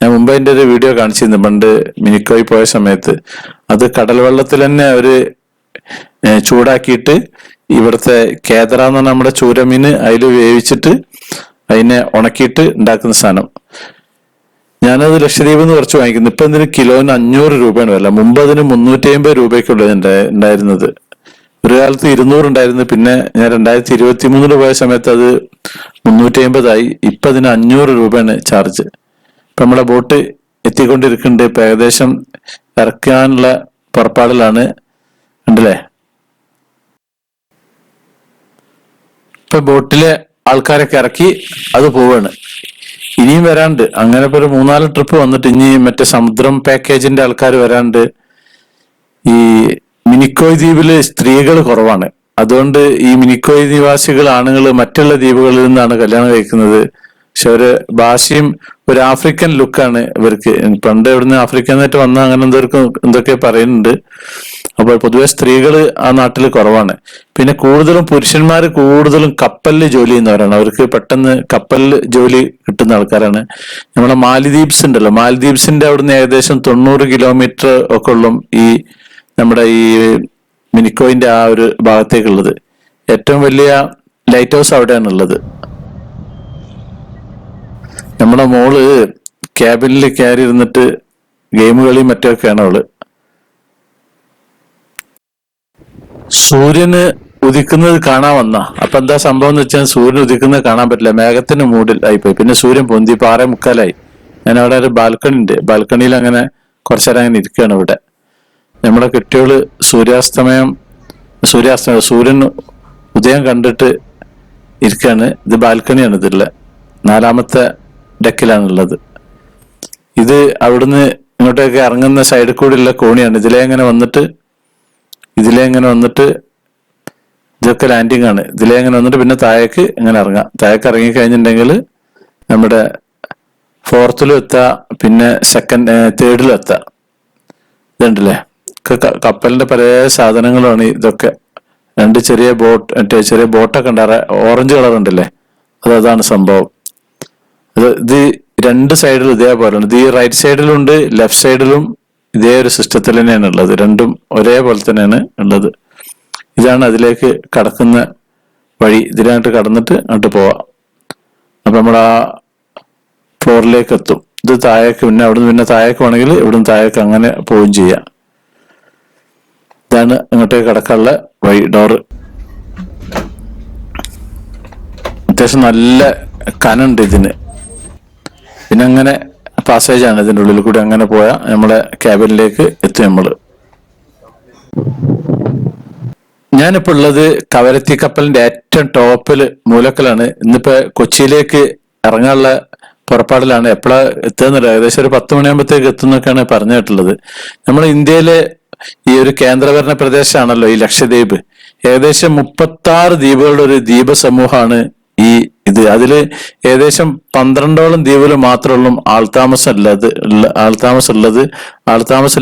ഞാൻ മുമ്പ് അതിന്റെ ഒരു വീഡിയോ കാണിച്ചിരുന്നു പണ്ട് മിനിക്കോയ് പോയ സമയത്ത്. അത് കടൽ വെള്ളത്തിൽ തന്നെ അവര് ചൂടാക്കിയിട്ട് ഇവിടുത്തെ കേദറ എന്ന് പറഞ്ഞാൽ നമ്മുടെ ചൂരമീന് അതിൽ വേവിച്ചിട്ട് അതിനെ ഉണക്കിയിട്ട് ഉണ്ടാക്കുന്ന സാധനം. ഞാനത് ലക്ഷദ്വീപിൽ നിന്ന് കുറച്ച് വാങ്ങിക്കുന്നു. ഇപ്പൊ ഇതിന് കിലോന് 500 രൂപയാണ് വില. മുമ്പ് അതിന് 350 രൂപയ്ക്കുള്ളത് ഉണ്ടായിരുന്നത്. ഒരു കാലത്ത് 200 ഉണ്ടായിരുന്നു. പിന്നെ ഞാൻ 2023 പോയ സമയത്ത് അത് 350 ആയി. ഇപ്പൊ അതിന് 500 രൂപയാണ് ചാർജ്. ഇപ്പൊ നമ്മുടെ ബോട്ട് എത്തിക്കൊണ്ടിരിക്കുന്നുണ്ട്. ഇപ്പൊ ഏകദേശം ഇറക്കാനുള്ള പുറപ്പാടിലാണ്. ഉണ്ടല്ലേ, ഇപ്പൊ ബോട്ടിലെ ആൾക്കാരൊക്കെ ഇറക്കി അത് പോവാണ്. ഇനിയും വരാണ്ട്. അങ്ങനെ ഇപ്പൊ ഒരു 3-4 ട്രിപ്പ് വന്നിട്ട് ഇനി മറ്റേ സമുദ്രം പാക്കേജിന്റെ ആൾക്കാർ വരാണ്ട്. ഈ മിനിക്കോയ് ദ്വീപില് സ്ത്രീകൾ കുറവാണ്. അതുകൊണ്ട് ഈ മിനിക്കോയ് നിവാസികൾ ആണുങ്ങൾ മറ്റുള്ള ദ്വീപുകളിൽ നിന്നാണ് കല്യാണം കഴിക്കുന്നത്. പക്ഷെ ഒരു ഭാഷയും ഒരു ആഫ്രിക്കൻ ലുക്കാണ് ഇവർക്ക്. പണ്ട് എവിടുന്ന് ആഫ്രിക്കന്നായിട്ട് വന്ന അങ്ങനെ എന്തൊക്കെ പറയുന്നുണ്ട്. അപ്പോൾ പൊതുവെ സ്ത്രീകൾ ആ നാട്ടിൽ കുറവാണ്. പിന്നെ കൂടുതലും പുരുഷന്മാർ കൂടുതലും കപ്പലിൽ ജോലി ചെയ്യുന്നവരാണ്. അവർക്ക് പെട്ടെന്ന് കപ്പലിൽ ജോലി കിട്ടുന്ന ആൾക്കാരാണ്. നമ്മളെ മാലിദ്വീപ്സ് ഉണ്ടല്ലോ, മാലിദ്വീപ്സിന്റെ അവിടുന്ന് ഏകദേശം 90 കിലോമീറ്റർ ഒക്കെ ഉള്ളു ഈ നമ്മുടെ ഈ മിനിക്കോയിന്റെ ആ ഒരു ഭാഗത്തേക്കുള്ളത്. ഏറ്റവും വലിയ ലൈറ്റ് ഹൗസ് അവിടെയാണ് ഉള്ളത്. നമ്മുടെ മോള് ക്യാബിനിൽ കയറി ഇരുന്നിട്ട് ഗെയിം കളിയും മറ്റൊക്കെയാണ് അവള്. സൂര്യന് ഉദിക്കുന്നത് കാണാൻ വന്ന. അപ്പൊ എന്താ സംഭവം എന്ന് വെച്ചാൽ സൂര്യൻ ഉദിക്കുന്നത് കാണാൻ പറ്റില്ല, മേഘത്തിന്റെ മൂഡിൽ ആയിപ്പോയി. പിന്നെ സൂര്യൻ പൊന്തി, ഇപ്പൊ 6:45. ഞാൻ അവിടെ ഒരു ബാൽക്കണി ഉണ്ട്, ബാൽക്കണിയിൽ അങ്ങനെ കുറച്ചേരം അങ്ങനെ ഇരിക്കുകയാണ് ഇവിടെ. നമ്മുടെ കുട്ടികള് സൂര്യൻ ഉദയം കണ്ടിട്ട് ഇരിക്കുകയാണ്. ഇത് ബാൽക്കണിയാണ്, ഇതില്ല 4ാമത്തെ ഡെക്കിലാണുള്ളത്. ഇത് അവിടുന്ന് ഇങ്ങോട്ടേക്ക് ഇറങ്ങുന്ന സൈഡിൽ കൂടിയുള്ള കോണിയാണ്. ഇതിലേ ഇങ്ങനെ വന്നിട്ട് ഇതൊക്കെ ലാൻഡിങ് ആണ്. ഇതിലേ ഇങ്ങനെ വന്നിട്ട് പിന്നെ താഴേക്ക് ഇങ്ങനെ ഇറങ്ങാം. താഴേക്ക് ഇറങ്ങി കഴിഞ്ഞിട്ടുണ്ടെങ്കിൽ നമ്മുടെ 4th എത്താം, പിന്നെ 3rd എത്താം. ഇതുണ്ടല്ലേ, കപ്പലിന്റെ പല സാധനങ്ങളുമാണ് ഇതൊക്കെ. 2 ചെറിയ ബോട്ടൊക്കെ ഉണ്ട്, ഓറഞ്ച് കളർ ഉണ്ടല്ലേ, അതാണ് സംഭവം. ഇത് 2 സൈഡിലും ഇതേപോലെയാണ്. ഇത് ഈ റൈറ്റ് സൈഡിലുണ്ട്, ലെഫ്റ്റ് സൈഡിലും ഇതേ ഒരു സിസ്റ്റത്തിൽ തന്നെയാണ് ഉള്ളത്. രണ്ടും ഒരേപോലെ തന്നെയാണ് ഉള്ളത്. ഇതാണ് അതിലേക്ക് കടക്കുന്ന വഴി. ഇതിനായിട്ട് കടന്നിട്ട് അങ്ങോട്ട് പോവാം. അപ്പൊ നമ്മൾ ആ ഫ്ലോറിലേക്ക് എത്തും. ഇത് താഴേക്ക്, പിന്നെ അവിടുന്ന് പിന്നെ താഴേക്ക് വേണമെങ്കിൽ ഇവിടുന്ന് താഴേക്ക് അങ്ങനെ പോവുകയും ചെയ്യാം. ഇതാണ് അങ്ങോട്ടേക്ക് കടക്കാനുള്ള വഴി, ഡോറ്. അത്യാവശ്യം നല്ല കനുണ്ട് ഇതിന്. പിന്നെ അങ്ങനെ പാസേജാണ്, ഇതിൻ്റെ ഉള്ളിൽ കൂടി അങ്ങനെ പോയാൽ നമ്മളെ ക്യാബിനിലേക്ക് എത്തും നമ്മള്. ഞാനിപ്പോ ഉള്ളത് കവരത്തി കപ്പലിന്റെ ഏറ്റവും ടോപ്പില് മൂലക്കലാണ്. ഇന്നിപ്പോ കൊച്ചിയിലേക്ക് ഇറങ്ങാനുള്ള പുറപ്പാടിലാണ്. എപ്പോഴാ എത്തുന്നില്ല, ഏകദേശം ഒരു 10 മണിയാകുമ്പോഴത്തേക്ക് എത്തുന്നൊക്കെയാണ് പറഞ്ഞു കേട്ടുള്ളത്. നമ്മുടെ ഇന്ത്യയിലെ ഈ ഒരു കേന്ദ്രഭരണ പ്രദേശമാണല്ലോ ഈ ലക്ഷദ്വീപ്. ഏകദേശം 36 ദ്വീപുകളുടെ ഒരു ദ്വീപ സമൂഹമാണ് ഇത്. അതില് ഏകദേശം 12ഓളം ദ്വീപുകൾ മാത്രമുള്ള ആൾതാമസം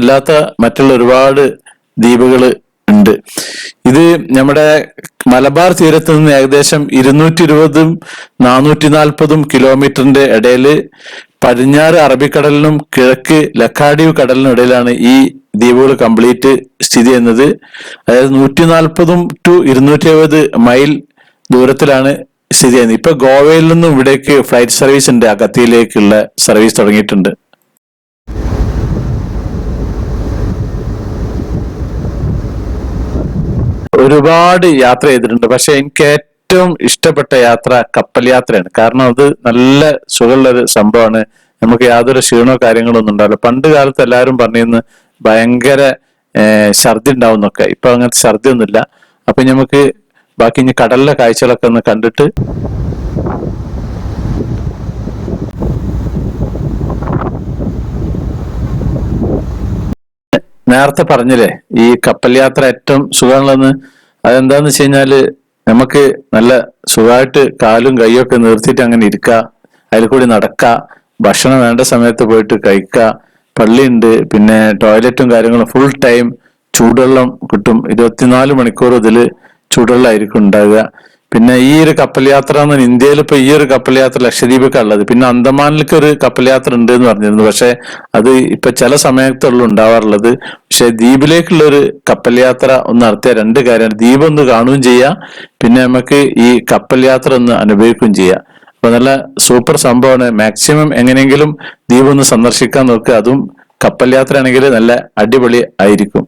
ഇല്ലാത്ത മറ്റുള്ള ഒരുപാട് ദ്വീപുകൾ ഉണ്ട്. ഇത് നമ്മുടെ മലബാർ തീരത്ത് നിന്ന് ഏകദേശം 220-ഉം 440-ഉം കിലോമീറ്ററിന്റെ ഇടയിൽ പടിഞ്ഞാറ് അറബിക്കടലിനും കിഴക്ക് ലക്ഷദ്വീപ് കടലിനും ഇടയിലാണ് ഈ ദ്വീപുകൾ കംപ്ലീറ്റ് സ്ഥിതി ചെയ്യുന്നത്. അതായത് 140 to 270 മൈൽ ദൂരത്തിലാണ് സ്ഥിതി ചെയ്യുന്നത്. ഇപ്പൊ ഗോവയിൽ നിന്നും ഇവിടേക്ക് ഫ്ലൈറ്റ് സർവീസ് ഉണ്ട്, അഗത്തിയിലേക്കുള്ള സർവീസ് തുടങ്ങിയിട്ടുണ്ട്. ഒരുപാട് യാത്ര ചെയ്തിട്ടുണ്ട്, പക്ഷെ എനിക്ക് ഏറ്റവും ഇഷ്ടപ്പെട്ട യാത്ര കപ്പൽ യാത്രയാണ്. കാരണം അത് നല്ല സുഖമുള്ള ഒരു സംഭവമാണ്. നമുക്ക് യാതൊരു ക്ഷീണോ കാര്യങ്ങളോ ഒന്നും ഉണ്ടാവില്ല. പണ്ട് കാലത്ത് എല്ലാവരും പറഞ്ഞിരുന്നു ഭയങ്കര ഛർദി ഉണ്ടാവുന്നൊക്കെ. ഇപ്പൊ അങ്ങനത്തെ ഛർദി ഒന്നുമില്ല. അപ്പൊ നമുക്ക് ബാക്കി ഇനി കടലിലെ കാഴ്ചകളൊക്കെ ഒന്ന് കണ്ടിട്ട് നേരത്തെ പറഞ്ഞില്ലേ ഈ കപ്പൽ യാത്ര ഏറ്റവും സുഖമുള്ളതെന്ന്. അതെന്താന്ന് വെച്ച് കഴിഞ്ഞാല് നമുക്ക് നല്ല സുഖമായിട്ട് കാലും കൈയൊക്കെ നിർത്തിയിട്ട് അങ്ങനെ ഇരിക്കുക, അതിൽ കൂടി നടക്കുക, ഭക്ഷണം വേണ്ട സമയത്ത് പോയിട്ട് കഴിക്കുക, പള്ളിയുണ്ട്, പിന്നെ ടോയ്ലറ്റും കാര്യങ്ങളും, ഫുൾ ടൈം ചൂടുവെള്ളം കിട്ടും. 24 മണിക്കൂർ ഇതില് ചൂടുവെള്ളമായിരിക്കും ഉണ്ടാവുക. പിന്നെ ഈ ഒരു കപ്പൽ യാത്ര എന്ന് ഇന്ത്യയിൽ ഇപ്പൊ ഈ ഒരു കപ്പൽ യാത്ര ലക്ഷദ്വീപൊക്കെ ഉള്ളത്. പിന്നെ അന്തമാനിലേക്ക് ഒരു കപ്പൽ യാത്ര ഉണ്ട് എന്ന് പറഞ്ഞിരുന്നു, പക്ഷെ അത് ഇപ്പൊ ചില സമയത്തുള്ളൂ ഉണ്ടാവാറുള്ളത്. പക്ഷെ ദ്വീപിലേക്കുള്ള ഒരു കപ്പൽ യാത്ര ഒന്ന് നടത്തിയ 2 കാര്യമാണ്. ദ്വീപ് ഒന്ന് കാണുകയും ചെയ്യാം, പിന്നെ നമുക്ക് ഈ കപ്പൽ യാത്ര ഒന്ന് അനുഭവിക്കുകയും ചെയ്യാം. അപ്പൊ നല്ല സൂപ്പർ സംഭവമാണ്. മാക്സിമം എങ്ങനെയെങ്കിലും ദ്വീപ് ഒന്ന് സന്ദർശിക്കാൻ നോക്കുക. അതും കപ്പൽ യാത്ര ആണെങ്കിൽ നല്ല അടിപൊളി ആയിരിക്കും.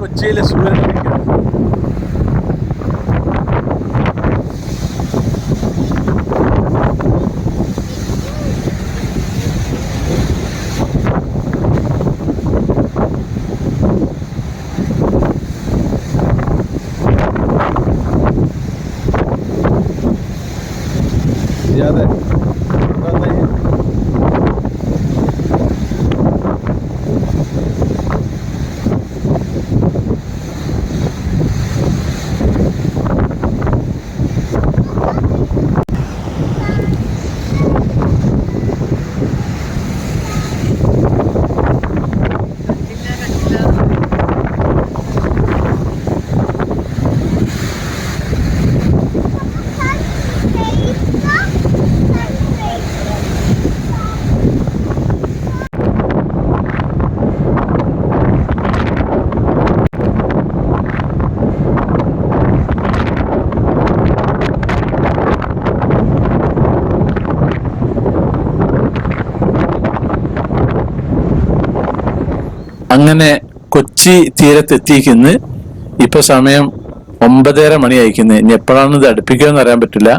കൊച്ചിയിലെ സൂര്യൻ അങ്ങനെ കൊച്ചി തീരത്തെത്തിക്കുന്നു. ഇപ്പൊ സമയം 9:30 മണി അയക്കുന്നത്. ഇനി എപ്പോഴാണ് ഇത് അടുപ്പിക്കുകയെന്ന് അറിയാൻ പറ്റില്ല.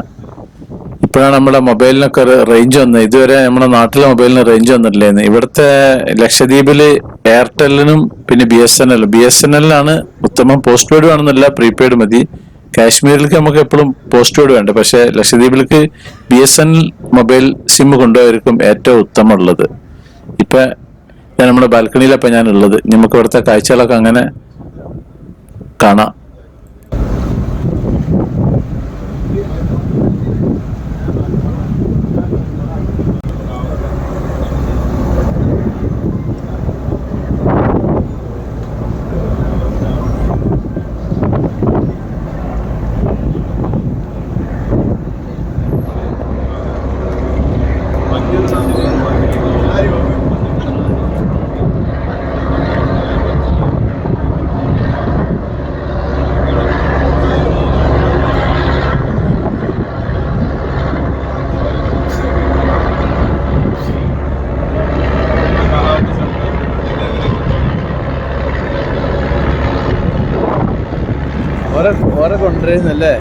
ഇപ്പോഴാണ് നമ്മുടെ മൊബൈലിനൊക്കെ ഒരു റേഞ്ച് വന്നത്. ഇതുവരെ നമ്മുടെ നാട്ടിലെ മൊബൈലിന് റേഞ്ച് വന്നിട്ടില്ലായിരുന്നു. ഇവിടുത്തെ ലക്ഷദ്വീപില് എയർടെല്ലിനും പിന്നെ BSNL ഉത്തമം. പോസ്റ്റ് പെയ്ഡ് വേണമെന്നില്ല, പ്രീപെയ്ഡ് മതി. കാശ്മീരിലേക്ക് നമുക്ക് എപ്പോഴും പോസ്റ്റ് പെയ്ഡ് വേണ്ട, പക്ഷെ ലക്ഷദ്വീപിലേക്ക് BSNL മൊബൈൽ സിം കൊണ്ടുപോയിരിക്കും ഏറ്റവും ഉത്തമമുള്ളത്. ഇപ്പൊ ഞാൻ നമ്മുടെ ബാൽക്കണിയിലപ്പം ഞാൻ ഉള്ളത്. നമുക്ക് ഇവിടുത്തെ കാഴ്ചകളൊക്കെ അങ്ങനെ കാണാം. ഓരെ കൊണ്ടുവരുന്നല്ലേ?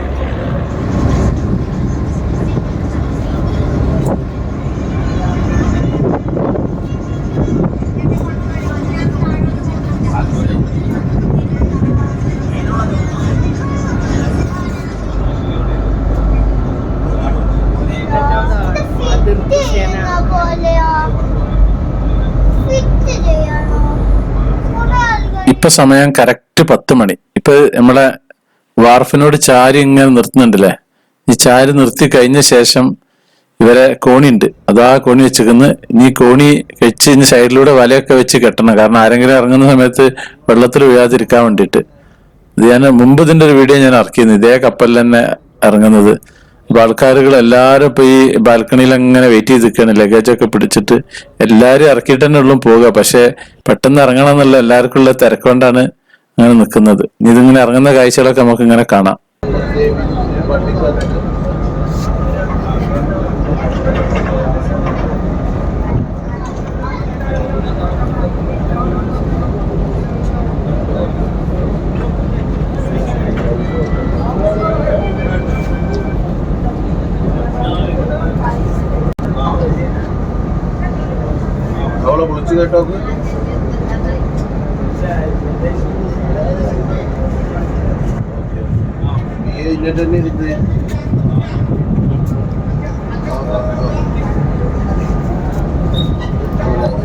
ഇപ്പൊ സമയം കറക്റ്റ് 10 മണി. ഇപ്പൊ നമ്മളെ വാർഫിനോട് ചാരി ഇങ്ങനെ നിർത്തുന്നുണ്ടല്ലേ. ഈ ചാരി നിർത്തി കഴിഞ്ഞ ശേഷം ഇവരെ കോണിയുണ്ട്, അതാ കോണി വെച്ചിരിക്കുന്നത്. ഇനി കോണി വെച്ച് ഇനി സൈഡിലൂടെ വലയൊക്കെ വെച്ച് കെട്ടണം. കാരണം ആരെങ്കിലും ഇറങ്ങുന്ന സമയത്ത് വെള്ളത്തിൽ വീഴാതിരിക്കാൻ വേണ്ടിയിട്ട്. ഇത് ഞാൻ മുമ്പ് ഇതിന്റെ ഒരു വീഡിയോ ഞാൻ ഇറക്കിയിരുന്നു, ഇതേ കപ്പലിൽ തന്നെ ഇറങ്ങുന്നത്. അപ്പൊ ആൾക്കാരുകൾ എല്ലാവരും ഇപ്പൊ ഈ ബാൽക്കണിയിൽ അങ്ങനെ വെയിറ്റ് ചെയ്ത് നിൽക്കുകയാണ്, ലഗേജൊക്കെ പിടിച്ചിട്ട്. എല്ലാവരും ഇറക്കിയിട്ട് തന്നെ ഉള്ളും പോവുക, പക്ഷെ പെട്ടെന്ന് ഇറങ്ങണം എന്നുള്ള എല്ലാവർക്കും ഉള്ള തിരക്കൊണ്ടാണ് അങ്ങനെ നിൽക്കുന്നത്. ഇതിങ്ങനെ ഇറങ്ങുന്ന കാഴ്ചകളൊക്കെ നമുക്ക് ഇങ്ങനെ കാണാം. വിളിച്ചു കേട്ടോ.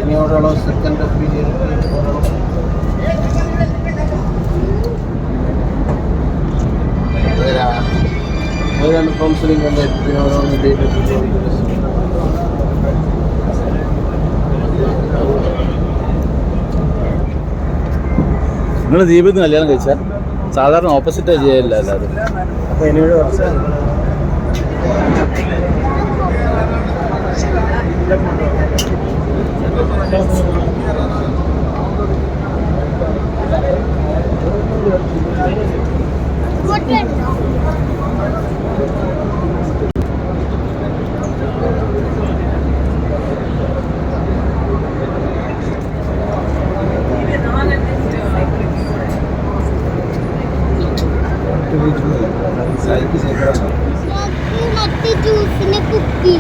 ഇനിയോടുള്ള സെക്കൻഡ് കൗൺസിലിംഗ് ഉണ്ട്. നിങ്ങൾ ദ്വീപിൽ നിന്ന് കല്യാണം കഴിച്ചാൽ സാധാരണ ഓപ്പോസിറ്റ് ചെയ്യില്ല എല്ലാവരും. അപ്പൊ എന്നോട് ജ്യൂസിനെ കുപ്പി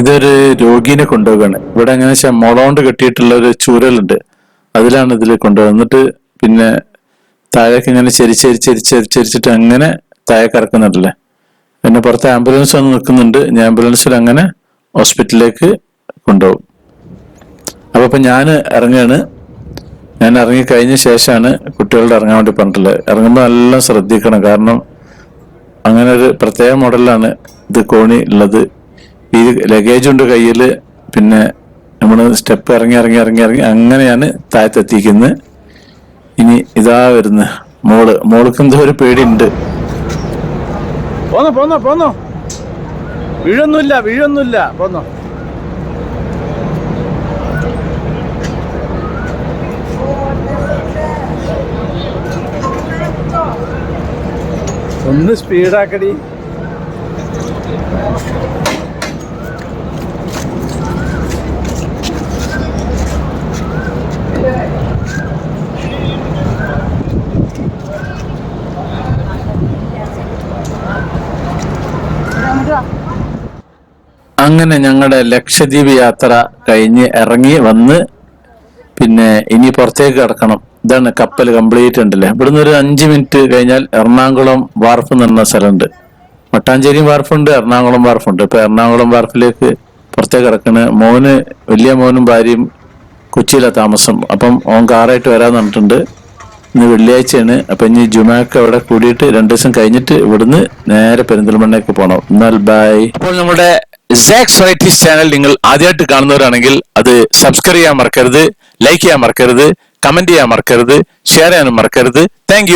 ഇതൊരു രോഗീനെ കൊണ്ടുപോകാണ്. ഇവിടെ എങ്ങനെ വെച്ചാൽ മുളകൊണ്ട് കെട്ടിയിട്ടുള്ള ഒരു ചൂരലുണ്ട്, അതിലാണ് ഇതിൽ കൊണ്ടുപോകുന്നത്. എന്നിട്ട് പിന്നെ താഴേക്ക് ഇങ്ങനെ ചെരിച്ചിട്ട് അങ്ങനെ താഴേക്ക് ഇറക്കുന്നുണ്ടല്ലേ. പിന്നെ പുറത്ത് ആംബുലൻസ് വന്ന് നിൽക്കുന്നുണ്ട്. ഞാൻ ആംബുലൻസിൽ അങ്ങനെ ഹോസ്പിറ്റലിലേക്ക് കൊണ്ടുപോകും. അപ്പൊ ഞാൻ ഇറങ്ങുകയാണ്. ഞാൻ ഇറങ്ങി കഴിഞ്ഞ ശേഷമാണ് കുട്ടികളുടെ ഇറങ്ങാൻ വേണ്ടി പറഞ്ഞിട്ടുള്ളത്. ഇറങ്ങുമ്പോൾ നല്ല ശ്രദ്ധിക്കണം, കാരണം അങ്ങനെ ഒരു പ്രത്യേക മോഡലിലാണ് ഇത് കോണി ഉള്ളത്. ഈ ലഗേജ് ഉണ്ട് കയ്യിൽ. പിന്നെ നമ്മൾ സ്റ്റെപ്പ് ഇറങ്ങി അങ്ങനെയാണ് താഴത്തെത്തിക്കുന്നത്. ഇനി ഇതാ വരുന്ന മോൾക്ക് എന്തോ ഒരു പേടിയുണ്ട്. പോന്നോ വീഴൊന്നുമില്ല പോന്നോ. ഒന്ന് സ്പീഡാക്കടി. അങ്ങനെ ഞങ്ങളുടെ ലക്ഷദ്വീപ് യാത്ര കഴിഞ്ഞ് ഇറങ്ങി വന്ന് പിന്നെ ഇനി പുറത്തേക്ക് കിടക്കണം. ഇതാണ് കപ്പൽ കംപ്ലീറ്റ് ഉണ്ടല്ലേ. ഇവിടുന്ന് ഒരു 5 മിനിറ്റ് കഴിഞ്ഞാൽ എറണാകുളം വാർഫ് എന്ന് പറഞ്ഞ സ്ഥലമുണ്ട്. മട്ടാഞ്ചേരി വാർഫുണ്ട്, എറണാകുളം വാർഫുണ്ട്. ഇപ്പൊ എറണാകുളം വാർഫിലേക്ക് പുറത്തേക്ക് കിടക്കണ്. വലിയ മോനും ഭാര്യയും കൊച്ചിയിലാണ് താമസം. അപ്പം ഓൻ കാറായിട്ട് വരാൻ പറഞ്ഞിട്ടുണ്ട്. ഇന്ന് വെള്ളിയാഴ്ചയാണ്. അപ്പൊ ഇനി ജുമാക്ക് അവിടെ കൂടിയിട്ട് 2 ദിവസം കഴിഞ്ഞിട്ട് ഇവിടുന്ന് നേരെ പെരിന്തൽമണ്ണയ്ക്ക് പോകണം. എന്നാൽ ബൈ. അപ്പോൾ നമ്മുടെ സാക്സ് വെറൈറ്റീസ് ചാനൽ നിങ്ങൾ ആദ്യമായിട്ട് കാണുന്നവരാണെങ്കിൽ അത് സബ്സ്ക്രൈബ് ചെയ്യാൻ മറക്കരുത്, ലൈക്ക് ചെയ്യാൻ മറക്കരുത്, കമന്റ് ചെയ്യാൻ മറക്കരുത്, ഷെയർ ചെയ്യാനും മറക്കരുത്. താങ്ക്